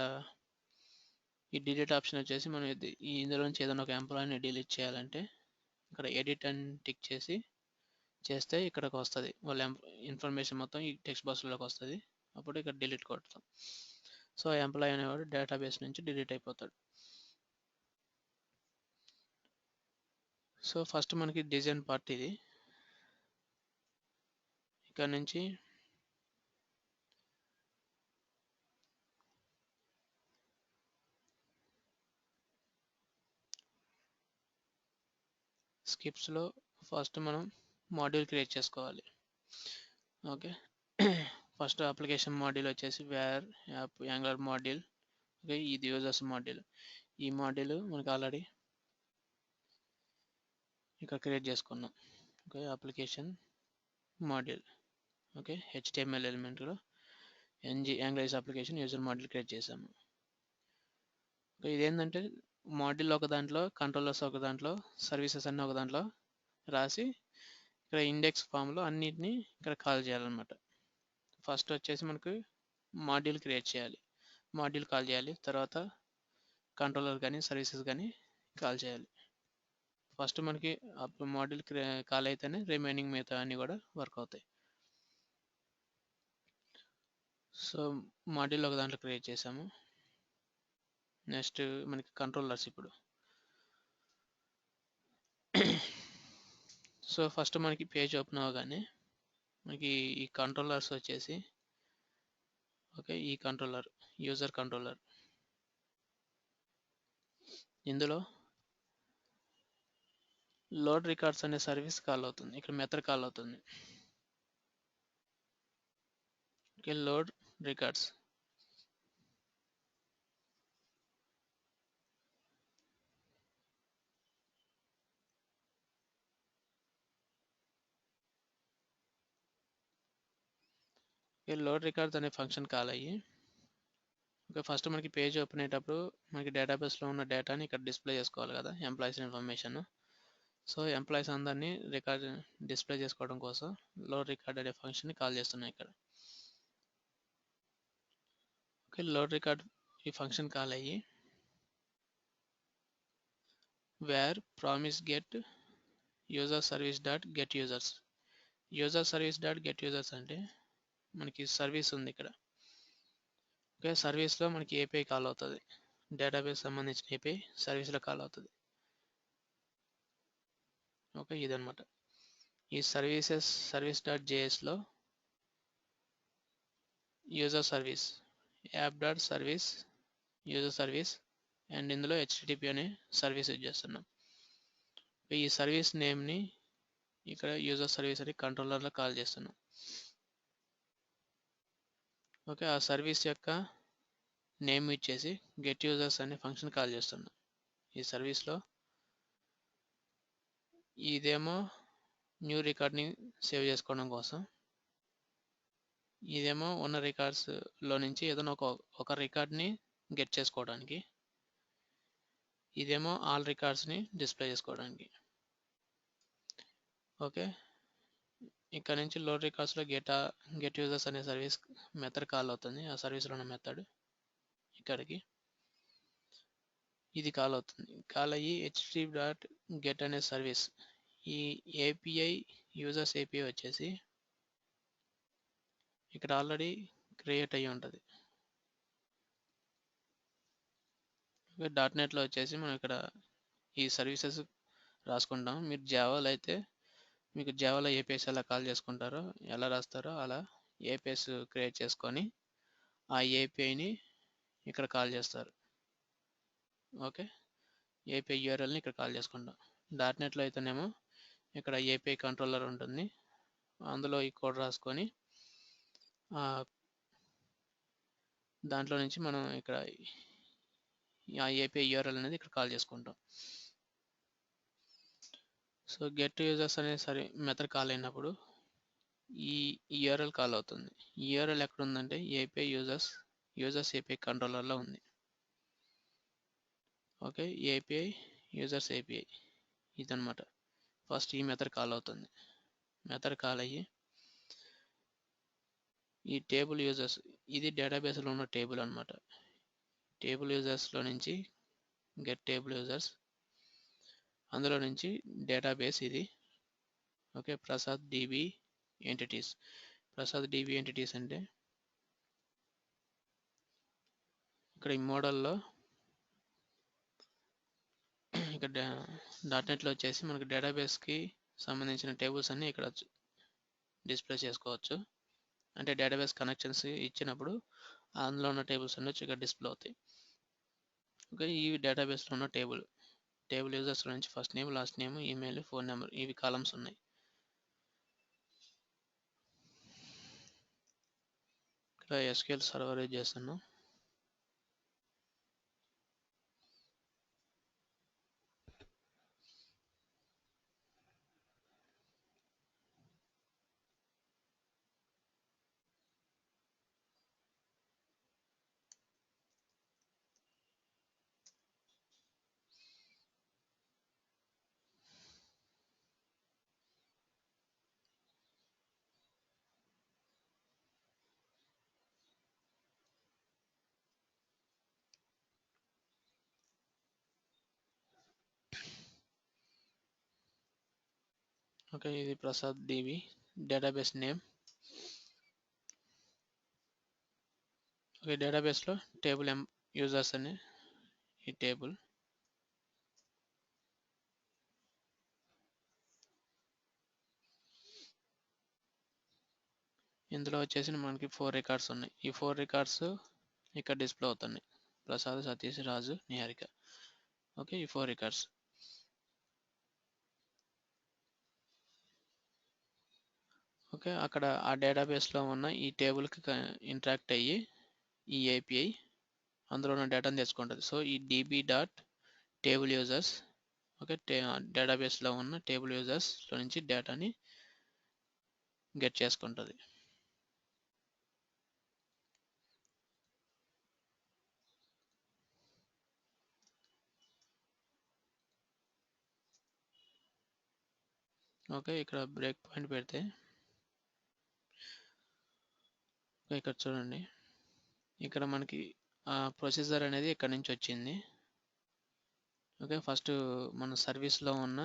ఈ డిలీట్ ఆప్షన్ వచ్చేసి మనం ఇందులో నుంచి ఏదైనా ఒక ఎంప్లాయీని డిలీట్ చేయాలంటే ఇక్కడ ఎడిట్ అని టిక్ చేస్తే ఇక్కడికి వస్తుంది. వాళ్ళ ఇన్ఫర్మేషన్ మొత్తం ఈ టెక్స్ట్ బాక్స్లోకి వస్తుంది. అప్పుడు ఇక్కడ డిలీట్ కొడతాం. సో ఎంప్లాయీ అనేవాడు డేటాబేస్ నుంచి డిలీట్ అయిపోతాడు. సో ఫస్ట్ మనకి డిజైన్ పార్ట్ ఇది. ఇక్కడ నుంచి స్కిప్స్లో ఫస్ట్ మనం మాడ్యూల్ క్రియేట్ చేసుకోవాలి. ఓకే, ఫస్ట్ అప్లికేషన్ మాడ్యూల్ వచ్చేసి var app Angular module. Okay, ఇది యూజర్స్ మాడ్యూల్. ఈ మాడ్యూల్ మనకి ఆల్రెడీ ఇక్కడ క్రియేట్ చేసుకున్నాం. Okay, application module. Okay, HTML ఎలిమెంట్లో Angular application user module create చేసాము. ఓకే, ఇదేంటంటే మాడ్యూల్ ఒక దాంట్లో, కంట్రోలర్స్ ఒక దాంట్లో, సర్వీసెస్ అన్నీ ఒక దాంట్లో రాసి ఇక్కడ ఇండెక్స్ ఫామ్లో అన్నిటినీ ఇక్కడ కాల్ చేయాలన్నమాట. ఫస్ట్ వచ్చేసి మనకు మాడ్యూల్ క్రియేట్ చేయాలి, మాడ్యూల్ కాల్ చేయాలి, తర్వాత కంట్రోలర్ కానీ సర్వీసెస్ కానీ కాల్ చేయాలి. ఫస్ట్ మనకి మాడ్యూల్ కాల్ అయితేనే రిమైనింగ్ మిగతా అన్నీ కూడా వర్క్ అవుతాయి. సో మాడ్యూల్ ఒక దాంట్లో క్రియేట్ చేసాము. నెక్స్ట్ మనకి కంట్రోలర్స్. ఇప్పుడు సో ఫస్ట్ మనకి పేజ్ ఓపెన్ అవ్వగానే మనకి ఈ కంట్రోలర్స్ వచ్చేసి ఓకే ఈ కంట్రోలర్ యూజర్ కంట్రోలర్, ఇందులో లోడ్ రికార్డ్స్ అనే సర్వీస్ కాల్ అవుతుంది. ఇక్కడ మెథడ్ కాల్ అవుతుంది. Okay, load records. Okay, load records అనే ఫంక్షన్ కాల్ అయ్యి ఓకే ఫస్ట్ మనకి పేజ్ ఓపెన్ అయ్యేటప్పుడు మనకి డేటాబేస్లో ఉన్న డేటాని ఇక్కడ డిస్ప్లే చేసుకోవాలి కదా, ఎంప్లాయీస్ ఇన్ఫర్మేషన్. సో ఎంప్లాయీస్ అందరినీ రికార్డ్ డిస్ప్లే చేసుకోవడం కోసం లోడ్ రికార్డ్ అనే ఫంక్షన్ని కాల్ చేస్తున్నాయి ఇక్కడ. ఓకే, లోడ్ రికార్డ్ ఈ ఫంక్షన్ కాల్ అయ్యి var promise get user service dot get users. User service dot get users అంటే మనకి సర్వీస్ ఉంది ఇక్కడ. ఓకే, సర్వీస్లో మనకి ఏపీఐ కాల్ అవుతుంది, డేటాబేస్ సంబంధించిన ఏపీఐ సర్వీస్లో కాల్ అవుతుంది. ఓకే, ఇదనమాట. ఈ సర్వీస్ డాట్ జేఎస్లో user service, app dot service, user service, and ఇందులో హెచ్టిటిపి అనే సర్వీస్ యూజ్ చేస్తున్నాం. ఈ సర్వీస్ నేమ్ని ఇక్కడ యూజర్ సర్వీస్ అని కంట్రోలర్లో కాల్ చేస్తున్నాం. ఓకే, ఆ సర్వీస్ యొక్క నేమ్ ఇచ్చేసి గెట్ యూజర్స్ అనే ఫంక్షన్ కాల్ చేస్తున్నాం. ఈ సర్వీస్లో ఇదేమో న్యూ రికార్డ్ని సేవ్ చేసుకోవడం కోసం, ఇదేమో ఉన్న రికార్డ్స్లో నుంచి ఏదైనా ఒక రికార్డ్ని గెట్ చేసుకోవడానికి, ఇదేమో ఆల్ రికార్డ్స్ని డిస్ప్లే చేసుకోవడానికి. ఓకే, ఇక్కడ నుంచి లోడ్ రికార్డ్స్లో గెట్ యూజర్స్ అనే సర్వీస్ మెథడ్ కాల్ అవుతుంది. ఆ సర్వీస్లో ఉన్న మెథడ్ ఇక్కడికి ఇది కాల్ అవుతుంది. కాల్ అయ్యి http డాట్ గెట్ అనే సర్వీస్, ఈ ఏపీఐ యూజర్స్ ఏపీఐ వచ్చేసి ఇక్కడ ఆల్రెడీ క్రియేట్ అయ్యి ఉంటుంది. డాట్ నెట్లో వచ్చేసి మనం ఇక్కడ ఈ సర్వీసెస్ రాసుకుంటాం. మీరు జావాలో అయితే మీకు జావాలో ఏపీఎస్ ఎలా కాల్ చేసుకుంటారో, ఎలా రాస్తారో అలా ఏపీఎస్ క్రియేట్ చేసుకొని ఆ ఏపీఐని ఇక్కడ కాల్ చేస్తారు. ఓకే, ఏపీఐ యూఆర్ఎల్ని ఇక్కడ కాల్ చేసుకుంటాం. డాట్ నెట్లో అయితేనేమో ఇక్కడ ఏపీఐ కంట్రోలర్ ఉంటుంది, అందులో ఈ కోడ్ రాసుకొని దాంట్లో నుంచి మనం ఇక్కడ ఆ ఏపీఐ యూఆర్ఎల్ అనేది ఇక్కడ కాల్ చేసుకుంటాం. సో గెట్ యూజర్స్ అనే మెథడ్ కాల్ అయినప్పుడు ఈ యూఆర్ఎల్ కాల్ అవుతుంది. ఈ యూఆర్ఎల్ ఎక్కడ ఉందంటే ఏపీఐ యూజర్స్ ఏపీఐ కంట్రోలర్లో ఉంది. ఓకే, ఏపీఐ యూజర్స్ ఏపీఐ ఇదనమాట. ఫస్ట్ ఈ మెథడ్ కాల్ అవుతుంది. మెథడ్ కాల్ అయ్యి ఈ టేబుల్ యూజర్స్, ఇది డేటాబేస్లో ఉన్న టేబుల్ అనమాట. టేబుల్ యూజర్స్లో నుంచి గెట్ టేబుల్ యూజర్స్, అందులో నుంచి డేటాబేస్ ఇది. Okay, Prasad dB entities. Prasad dB entities అంటే ఇక్కడ ఈ మోడల్లో ఇక్కడ డాట్ నెట్లో వచ్చేసి మనకు డేటాబేస్కి సంబంధించిన టేబుల్స్ అన్నీ ఇక్కడ డిస్ప్లే చేసుకోవచ్చు. అంటే డేటాబేస్ కనెక్షన్స్ ఇచ్చినప్పుడు అందులో ఉన్న టేబుల్స్ అన్నీ వచ్చి ఇక్కడ డిస్ప్లే అవుతాయి. ఓకే, ఈ డేటాబేస్లో ఉన్న టేబుల్ యూజర్స్ నుంచి first name, last name, email, phone number, ఇవి కాలమ్స్ ఉన్నాయి. ఇక్కడ ఎస్క్యూఎల్ సర్వర్ యూజ్ చేస్తున్నాం. ఓకే, ఇది Prasad dB database name. Okay, డేటాబేస్లో టేబుల్ యూజర్స్ అనే ఈ టేబుల్. ఇందులో వచ్చేసి మనకి 4 రికార్డ్స్ ఉన్నాయి. ఈ 4 రికార్డ్స్ ఇక్కడ డిస్ప్లే అవుతున్నాయి. ప్రసాద్, సతీష్, రాజు, నిహారిక. ఓకే, ఈ 4 రికార్డ్స్. ఓకే, అక్కడ ఆ డేటాబేస్లో ఉన్న ఈ టేబుల్కి ఇంటరాక్ట్ అయ్యి ఈ ఏపీఐ అందులో ఉన్న డేటాను తెచ్చుకుంటుంది. సో ఈ dB dot table users, okay, డేటాబేస్లో ఉన్న టేబుల్ యూజర్స్లో నుంచి డేటాని గెట్ చేసుకుంటుంది. ఓకే, ఇక్కడ బ్రేక్ పాయింట్ పెడితే ఇక్కడ చూడండి, ఇక్కడ మనకి ప్రొసీజర్ అనేది ఇక్కడ నుంచి వచ్చింది. ఓకే, ఫస్ట్ మన సర్వీస్లో ఉన్న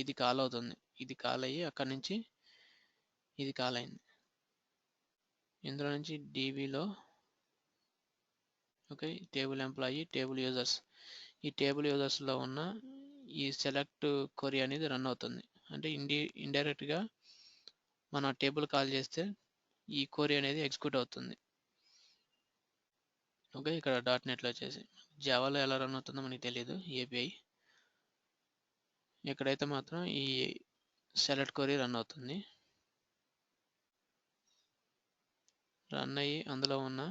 ఇది కాల్ అవుతుంది. ఇది కాల్ అయ్యి అక్కడ నుంచి ఇది కాల్ అయింది. ఇందులో నుంచి డీబీలో okay table employee, table users, ఈ టేబుల్ యూజర్స్లో ఉన్న ఈ సెలెక్ట్ క్వరీ అనేది రన్ అవుతుంది. అంటే ఇండైరెక్ట్గా మన టేబుల్ కాల్ చేస్తే ఈ క్వరీ అనేది ఎగ్జిక్యూట్ అవుతుంది. ఓకే, ఇక్కడ .NETలో వచ్చేసి జావాలో ఎలా రన్ అవుతుందో మనకి తెలియదు ఏపీఐ. ఇక్కడైతే మాత్రం ఈ సెలెక్ట్ క్వరీ రన్ అవుతుంది. రన్ అయ్యి అందులో ఉన్న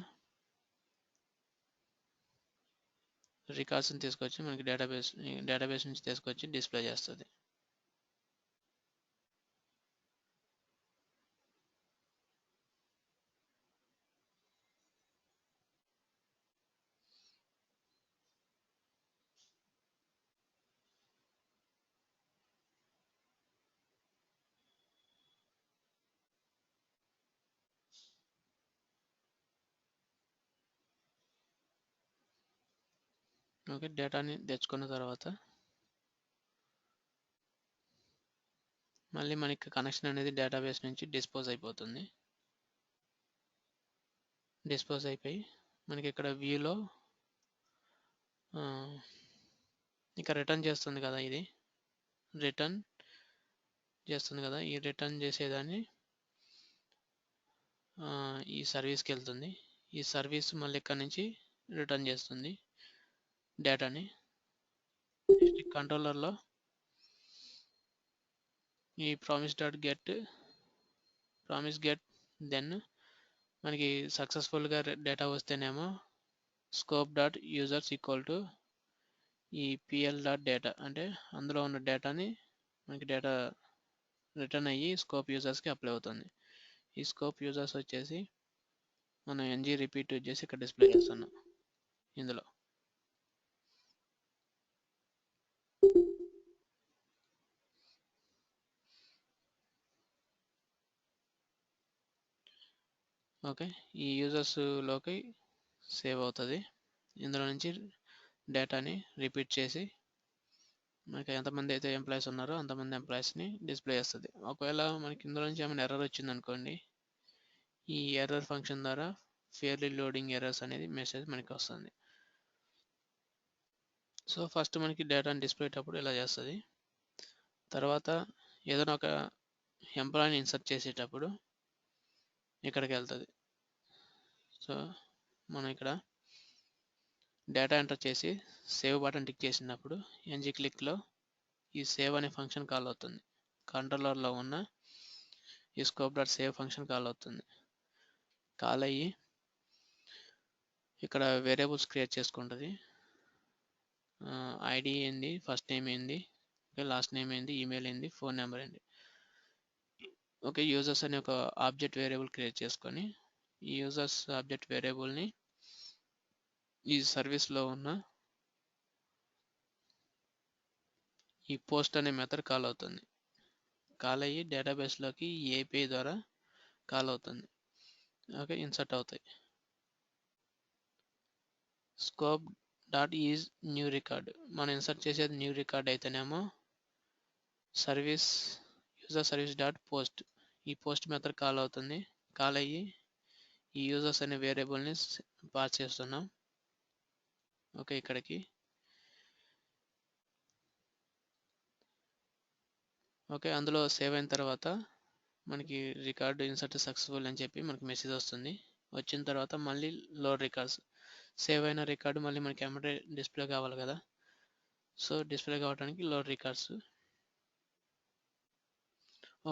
రికార్డ్స్ని తీసుకొచ్చి మనకి డేటాబేస్ నుంచి తీసుకొచ్చి డిస్ప్లే చేస్తుంది. ఓకే, డేటాని తెచ్చుకున్న తర్వాత మళ్ళీ మనకి కనెక్షన్ అనేది డేటాబేస్ నుంచి డిస్పోజ్ అయిపోతుంది. డిస్పోజ్ అయిపోయి మనకి ఇక్కడ వ్యూలో ఇక రిటర్న్ చేస్తుంది కదా, ఇది రిటర్న్ చేస్తుంది కదా, ఈ రిటర్న్ చేసేదాన్ని ఈ సర్వీస్కి వెళ్తుంది. ఈ సర్వీస్ మళ్ళీ ఇక్కడ నుంచి రిటర్న్ చేస్తుంది డేటాని. కంట్రోలర్లో ఈ ప్రామిస్ గెట్ దెన్ మనకి సక్సెస్ఫుల్గా డేటా వస్తేనేమో scope.users ఈక్వల్ టు ఈ pl.data, అంటే అందులో ఉన్న డేటాని మనకి డేటా రిటర్న్ అయ్యి స్కోప్ యూజర్స్కి అప్లై అవుతుంది. ఈ స్కోప్ యూజర్స్ వచ్చేసి మనం ng రిపీట్ చేసి ఇక్కడ డిస్ప్లే చేస్తున్నాం ఇందులో. ఓకే, ఈ యూజర్స్లోకి సేవ్ అవుతుంది. ఇందులో నుంచి డేటాని రిపీట్ చేసి మనకి ఎంతమంది అయితే ఎంప్లాయీస్ ఉన్నారో అంతమంది ఎంప్లాయీస్ని డిస్ప్లే చేస్తుంది. ఒకవేళ మనకి ఇందులో నుంచి ఏమైనా ఎర్రర్ వచ్చింది అనుకోండి, ఈ ఎర్రర్ ఫంక్షన్ ద్వారా ఫెయిర్లీ లోడింగ్ ఎర్రర్స్ అనేది మెసేజ్ మనకి వస్తుంది. సో ఫస్ట్ మనకి డేటాని డిస్ప్లే అయ్యేటప్పుడు ఇలా చేస్తుంది. తర్వాత ఏదైనా ఒక ఎంప్లాయీని ఇన్సర్ట్ చేసేటప్పుడు ఇక్కడికి వెళ్తుంది. సో మనం ఇక్కడ డేటా ఎంటర్ చేసి సేవ్ బటన్ టిక్ చేసినప్పుడు ng క్లిక్లో ఈ సేవ్ అనే ఫంక్షన్ కాల్ అవుతుంది. కంట్రోలర్లో ఉన్న ఈ scope.save ఫంక్షన్ కాల్ అవుతుంది. కాల్ అయ్యి ఇక్కడ వేరియబుల్స్ క్రియేట్ చేసుకుంటుంది. ఐడి ఏంది, ఫస్ట్ నేమ్ ఏంది, లాస్ట్ నేమ్ ఏంది, ఈమెయిల్ ఏంది, ఫోన్ నెంబర్ ఏంది. ఓకే, యూజర్స్ అనే ఒక ఆబ్జెక్ట్ వేరియబుల్ క్రియేట్ చేసుకొని ఈ యూజర్స్ ఆబ్జెక్ట్ వేరియబుల్ని ఈ సర్వీస్లో ఉన్న ఈ పోస్ట్ అనే మెథడ్ కాల్ అవుతుంది. కాల్ అయ్యి డేటాబేస్లోకి ఏపీఐ ద్వారా కాల్ అవుతుంది. ఓకే, ఇన్సర్ట్ అవుతాయి. scope.is న్యూ రికార్డ్, మనం ఇన్సర్ట్ చేసేది న్యూ రికార్డ్ అయితేనేమో యూజర్ సర్వీస్ డాట్ పోస్ట్, ఈ పోస్ట్ మెథడ్ కాల్ అవుతుంది. కాల్ అయ్యి ఈ యూజర్స్ అనే వేరియబుల్ని పాస్ చేస్తున్నాం. ఓకే, ఇక్కడికి ఓకే, అందులో సేవ్ అయిన తర్వాత మనకి రికార్డు ఇన్సర్ట్ సక్సెస్ఫుల్ అని చెప్పి మనకి మెసేజ్ వస్తుంది. వచ్చిన తర్వాత మళ్ళీ లోడ్ రికార్డ్స్, సేవ్ అయిన రికార్డు మళ్ళీ మనకి ఎమ్మటే డిస్ప్లే కావాలి కదా, సో డిస్ప్లే కావడానికి లోడ్ రికార్డ్స్.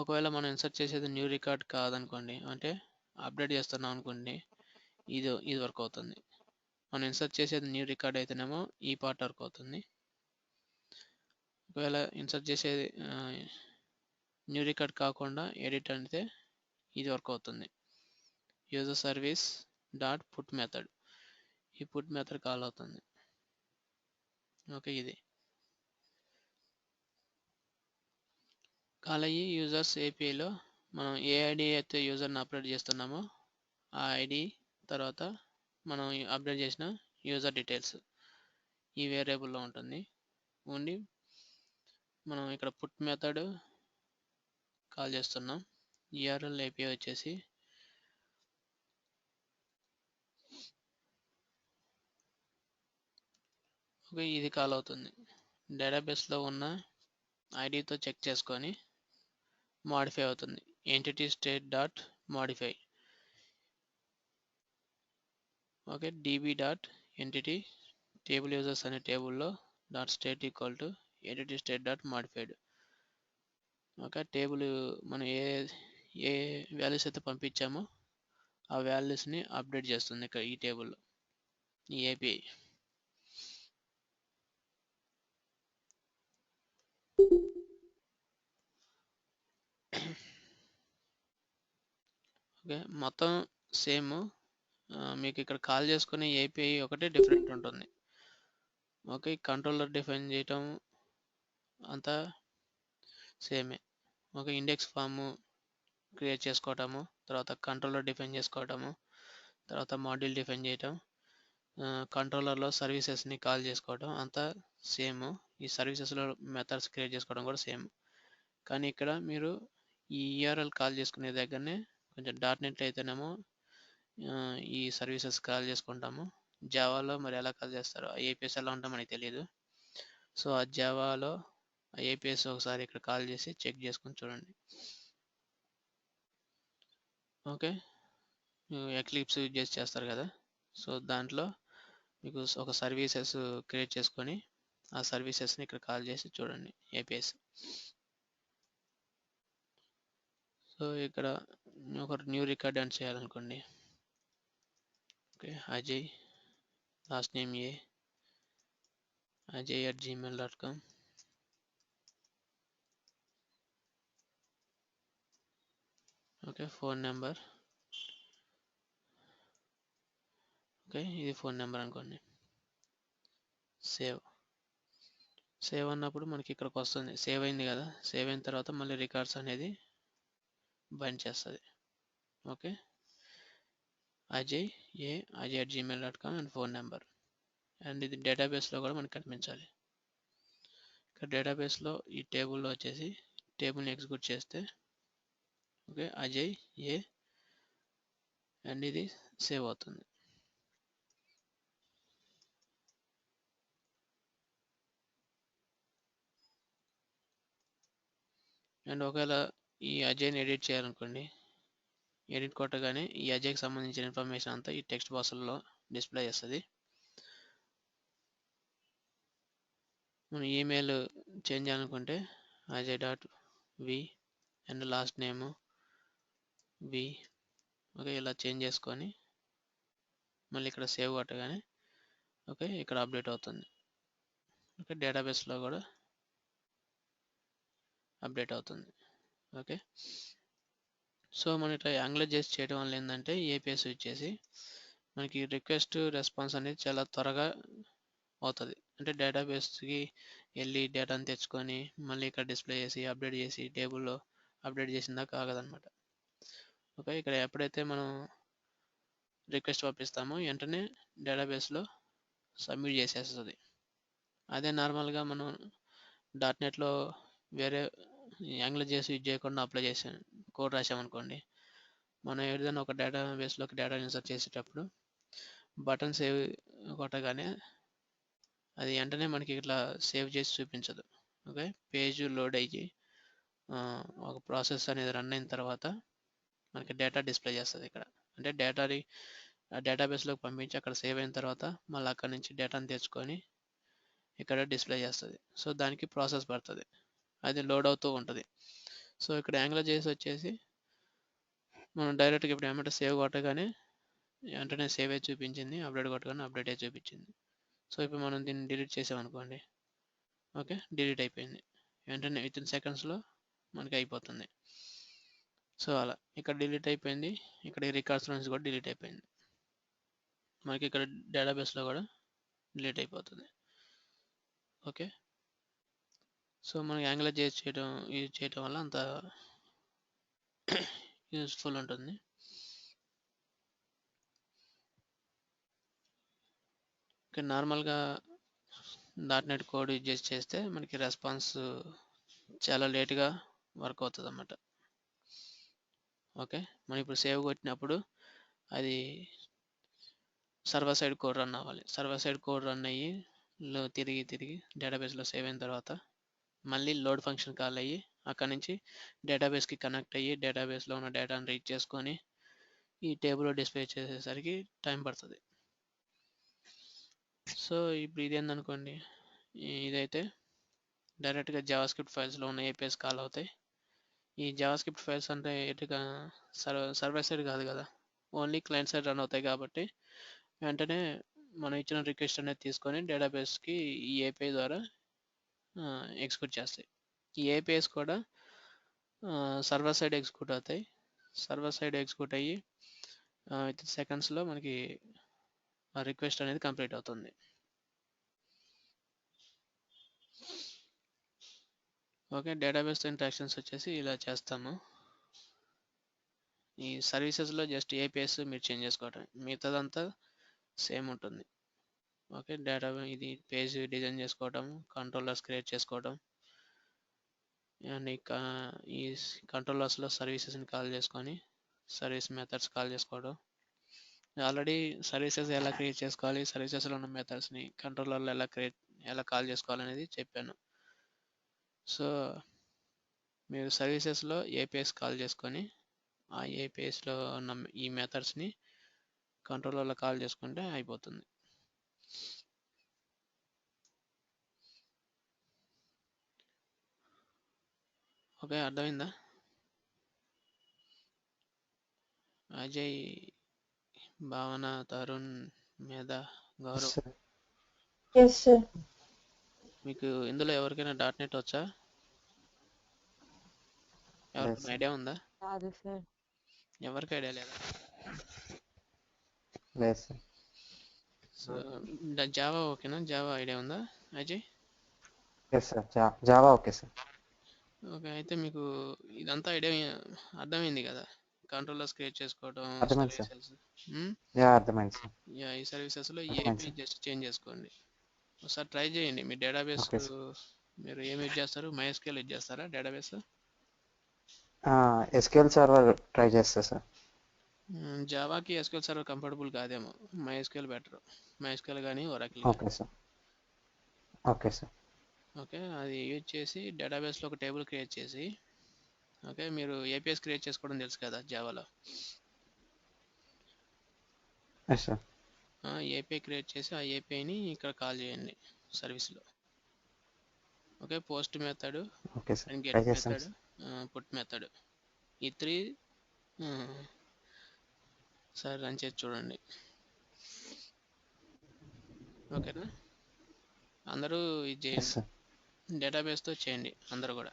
ఒకవేళ మనం ఇన్సర్ట్ చేసేది న్యూ రికార్డ్ కాదనుకోండి, అంటే అప్డేట్ చేస్తున్నాం అనుకోండి, ఇది వర్క్ అవుతుంది. మనం ఇన్సర్ట్ చేసేది న్యూ రికార్డ్ అయితేనేమో ఈ పార్ట్ వర్క్ అవుతుంది. ఒకవేళ ఇన్సర్ట్ చేసేది న్యూ రికార్డ్ కాకుండా ఎడిట్ అంటే ఇది వర్క్ అవుతుంది. User service dot put method, ఈ పుట్ మెథడ్ కాల్ అవుతుంది. ఓకే, ఇది కాల్ అయ్యి యూజర్స్ ఏపీఐలో మనం ఏ ఐడి అయితే యూజర్ని అప్డేట్ చేస్తున్నామో ఆ ఐడి తర్వాత మనం అప్డేట్ చేసిన యూజర్ డీటెయిల్స్ ఈ వేరియబుల్లో ఉండి మనం ఇక్కడ పుట్ మెథడ్ కాల్ చేస్తున్నాం. URL API వచ్చేసి ఓకే, ఇది కాల్ అవుతుంది. డేటాబేస్లో ఉన్న ఐడితో చెక్ చేసుకొని మాడిఫై అవుతుంది. Entity state dot modify. Okay, db dot entity table users అనే టేబుల్లో dot state equal to entity state dot modified. Okay, table మనం ఏ వాల్యూస్ అయితే పంపించామో ఆ వాల్యూస్ని అప్డేట్ చేస్తుంది ఇక్కడ ఈ టేబుల్లో, ఈ ఏపీఐ. ఓకే, మొత్తం సేమ్. మీకు ఇక్కడ కాల్ చేసుకునే ఏపీఐ ఒకటే డిఫరెంట్ ఉంటుంది. ఓకే, కంట్రోలర్ డిఫైన్ చేయటం అంతా సేమే. ఓకే, ఇండెక్స్ ఫామ్ క్రియేట్ చేసుకోవటము, తర్వాత కంట్రోలర్ డిఫైన్ చేసుకోవటము, తర్వాత మాడ్యూల్ డిఫైన్ చేయటం, కంట్రోలర్లో సర్వీసెస్ని కాల్ చేసుకోవటం అంతా సేమ్. ఈ సర్వీసెస్లో మెథడ్స్ క్రియేట్ చేసుకోవడం కూడా సేమ్. కానీ ఇక్కడ మీరు ఈ యూఆర్ఎల్ కాల్ చేసుకునే దగ్గరనే కొంచెం .NET అయితేనేమో ఈ సర్వీసెస్ కాల్ చేసుకుంటాము. జావాలో మరి ఎలా కాల్ చేస్తారో ఆ ఏపీఎస్ ఎలా ఉంటామో మనకి తెలియదు. సో ఆ జావాలో ఆ ఏపీఎస్ ఒకసారి ఇక్కడ కాల్ చేసి చెక్ చేసుకొని చూడండి. ఓకే, ఎక్లిప్స్ యూజ్ చేసి చేస్తారు కదా, సో దాంట్లో మీకు ఒక సర్వీసెస్ క్రియేట్ చేసుకొని ఆ సర్వీసెస్ని ఇక్కడ కాల్ చేసి చూడండి ఏపీఎస్. సో ఇక్కడ ఒక న్యూ రికార్డ్ అని చేయాలనుకోండి. Okay, Ajay, last name ajay@gmail.com. Okay, phone number. Okay, ఇది ఫోన్ నెంబర్ అనుకోండి. సేవ్ అన్నప్పుడు మనకి ఇక్కడికి వస్తుంది, సేవ్ అయింది కదా. సేవ్ అయిన తర్వాత మళ్ళీ రికార్డ్స్ అనేది బైండ్ చేస్తుంది. Okay, ajay@gmail.com and phone number. And ఇది డేటాబేస్లో కూడా మనకి కనిపించాలి. ఇక్కడ డేటాబేస్లో ఈ టేబుల్లో వచ్చేసి టేబుల్ని ఎగ్జిక్యూట్ చేస్తే ఓకే అజయ్ అండ్ ఇది సేవ్ అవుతుంది. అండ్ ఒకవేళ ఈ అజయ్ని ఎడిట్ చేయాలనుకోండి, ఎడిట్ కొట్టగానే ఈ అజయ్కి సంబంధించిన ఇన్ఫర్మేషన్ అంతా ఈ టెక్స్ట్ బాక్స్లో డిస్ప్లే చేస్తుంది. మనం ఈమెయిల్ చేంజ్ చేయాలనుకుంటే ajay.v and last name v. Okay, ఇలా చేంజ్ చేసుకొని మళ్ళీ ఇక్కడ సేవ్ కొట్టగానే ఓకే ఇక్కడ అప్డేట్ అవుతుంది. ఓకే, డేటాబేస్లో కూడా అప్డేట్ అవుతుంది. ఓకే, సో మనం ఇట్లా యాంగులర్ చేసి చేయడం వల్ల ఏంటంటే ఏపీఎస్ వచ్చేసి మనకి రిక్వెస్ట్ రెస్పాన్స్ అనేది చాలా త్వరగా అవుతుంది. అంటే డేటాబేస్కి వెళ్ళి డేటాను తెచ్చుకొని మళ్ళీ ఇక్కడ డిస్ప్లే చేసి అప్డేట్ చేసి టేబుల్లో అప్డేట్ చేసిన దాకా ఆగదనమాట. ఓకే, ఇక్కడ ఎప్పుడైతే మనం రిక్వెస్ట్ పంపిస్తామో వెంటనే డేటాబేస్లో సబ్మిట్ చేసేస్తుంది. అదే నార్మల్గా మనం .NETలో వేరే యాంగులర్ చేసి యూజ్ చేయకుండా అప్లై చేసాం కోడ్ రాసామనుకోండి, మనం ఏదైనా ఒక డేటాబేస్లోకి డేటా ఇన్సర్ట్ చేసేటప్పుడు బటన్ సేవ్ కొట్టగానే అది వెంటనే మనకి ఇట్లా సేవ్ చేసి చూపించదు. ఓకే, పేజ్ లోడ్ అయ్యి ఒక ప్రాసెస్ అనేది రన్ అయిన తర్వాత మనకి డేటా డిస్ప్లే చేస్తుంది ఇక్కడ. అంటే డేటాబేస్లోకి పంపించి అక్కడ సేవ్ అయిన తర్వాత మళ్ళీ అక్కడ నుంచి డేటాను తెచ్చుకొని ఇక్కడ డిస్ప్లే చేస్తుంది. సో దానికి ప్రాసెస్ పడుతుంది, అది లోడ్ అవుతూ ఉంటుంది. సో ఇక్కడ యాంగులర్ చేసి వచ్చేసి మనం డైరెక్ట్గా ఇప్పుడు ఏమంటే సేవ్ కొట్టగానే వెంటనే సేవ్ అయి చూపించింది, అప్డేట్ కొట్టగానే అప్డేట్ అయి చూపించింది. సో ఇప్పుడు మనం దీన్ని డిలీట్ చేసామనుకోండి, ఓకే డిలీట్ అయిపోయింది, వెంటనే వితిన్ సెకండ్స్లో మనకి అయిపోతుంది. సో అలా ఇక్కడ డిలీట్ అయిపోయింది, ఇక్కడ రికార్డ్స్ నుంచి కూడా డిలీట్ అయిపోయింది, మనకి ఇక్కడ డేటాబేస్లో కూడా డిలీట్ అయిపోతుంది. ఓకే, సో మనకి యాంగులర్ యూజ్ చేయడం వల్ల అంత యూస్ఫుల్ ఉంటుంది. ఓకే, నార్మల్గా .NET కోడ్ యూజ్ చేస్తే మనకి రెస్పాన్స్ చాలా లేట్గా వర్క్ అవుతుంది అన్నమాట. ఓకే, మనం ఇప్పుడు సేవ్ కొట్టినప్పుడు అది సర్వర్ సైడ్ కోడ్ రన్ అవ్వాలి. సర్వర్ సైడ్ కోడ్ రన్ అయ్యి తిరిగి డేటాబేస్లో సేవ్ అయిన తర్వాత మళ్ళీ లోడ్ ఫంక్షన్ కాల్ అయ్యి అక్కడ నుంచి డేటాబేస్కి కనెక్ట్ అయ్యి డేటాబేస్లో ఉన్న డేటాను రీడ్ చేసుకొని ఈ టేబుల్లో డిస్ప్లే చేసేసరికి టైం పడుతుంది. సో ఇప్పుడు ఇదేందనుకోండి, ఇదైతే డైరెక్ట్గా జావాస్క్రిప్ట్ ఫైల్స్లో ఉన్న ఏపీఎస్ కాల్ అవుతాయి. ఈ జావాస్క్రిప్ట్ ఫైల్స్ అంటే ఎటుగా సర్వర్ సైడ్ కాదు కదా, ఓన్లీ క్లయింట్ సైడ్ రన్ అవుతాయి కాబట్టి వెంటనే మనం ఇచ్చిన రిక్వెస్ట్ అనేది తీసుకొని డేటాబేస్కి ఈ ఏపీఐ ద్వారా ఎగ్జిక్యూట్ చేస్తాయి. ఈ ఏపీఐస్ కూడా సర్వర్ సైడ్ ఎగ్జిక్యూట్ అవుతాయి. సర్వర్ సైడ్ ఎగ్జిక్యూట్ అయ్యి విత్ సెకండ్స్లో మనకి రిక్వెస్ట్ అనేది కంప్లీట్ అవుతుంది. ఓకే, డేటాబేస్ ఇంటరాక్షన్స్ వచ్చేసి ఇలా చేస్తాము. ఈ సర్వీసెస్లో జస్ట్ ఏపీఎస్ మీరు చేంజ్ చేసుకోవటం, మిగతాదంతా సేమ్ ఉంటుంది. ఓకే, డేటా ఇది పేజ్ డిజైన్ చేసుకోవటం, కంట్రోలర్స్ క్రియేట్ చేసుకోవటం, అండ్ ఈ కంట్రోలర్స్లో సర్వీసెస్ని కాల్ చేసుకొని సర్వీస్ మెథడ్స్ కాల్ చేసుకోవడం. ఆల్రెడీ సర్వీసెస్ ఎలా క్రియేట్ చేసుకోవాలి, సర్వీసెస్లో ఉన్న మెథడ్స్ని కంట్రోలర్లో ఎలా కాల్ చేసుకోవాలనేది చెప్పాను. సో మీరు సర్వీసెస్లో ఏపీఎస్ కాల్ చేసుకొని ఆ ఏపీఎస్లో ఉన్న ఈ మెథడ్స్ని కంట్రోలర్లో కాల్ చేసుకుంటే అయిపోతుంది. ఓకే, అర్థమైందా? అజయ్, భావన, తరుణ్, మేధ, గౌరవ్, మీకు ఇందులో ఎవరికైనా .NET వచ్చా? ఎవరికైనా ఐడియా ఉందా? ఎవరికి ఐడియా లేదా? సో జావా ఓకేనా? జావా ఐడియా ఉందా Ajay? Java okay sir. Okay, అయితే మీకు ఇదంతా ఐడియా అర్థమైంది కదా, కంట్రోలర్స్ క్రియేట్ చేసుకోవడం, అర్థమైంది సార్. సర్వీసెస్. అర్థమైంది సార్. ఈ సర్వీసెస్లో ఈ ఏపీ జస్ట్ చేంజ్ చేసుకోండి. ఒకసారి ట్రై చేయండి. మీ డేటాబేస్ మీరు ఏమి యూజ్ చేస్తారు? MySQL యూజ్ చేస్తారా డేటాబేస్? ఎస్క్యూఎల్ సర్వర్ ట్రై చేస్తా సార్. జావాకి ఎస్క్యూఎల్ సర్వర్ కంఫర్టబుల్ కాదేమో, MySQL బెటర్. MySQL కానీ Oracle. Okay sir. Okay sir. Okay, అది యూజ్ చేసి డేటాబేస్లో ఒక టేబుల్ క్రియేట్ చేసి, ఓకే మీరు ఏపీఎస్ క్రియేట్ చేసుకోవడం తెలుసు కదా జావాలో. సార్ ఏపీఐ క్రియేట్ చేసి ఆ ఏపీఐని ఇక్కడ కాల్ చేయండి సర్వీస్లో. Okay, post method and get method, put method, ఈ 3 సార్ రన్ చేసి చూడండి. ఓకేనా? అందరూ ఇది చేయండి, డేటాబేస్తో చేయండి అందరూ కూడా.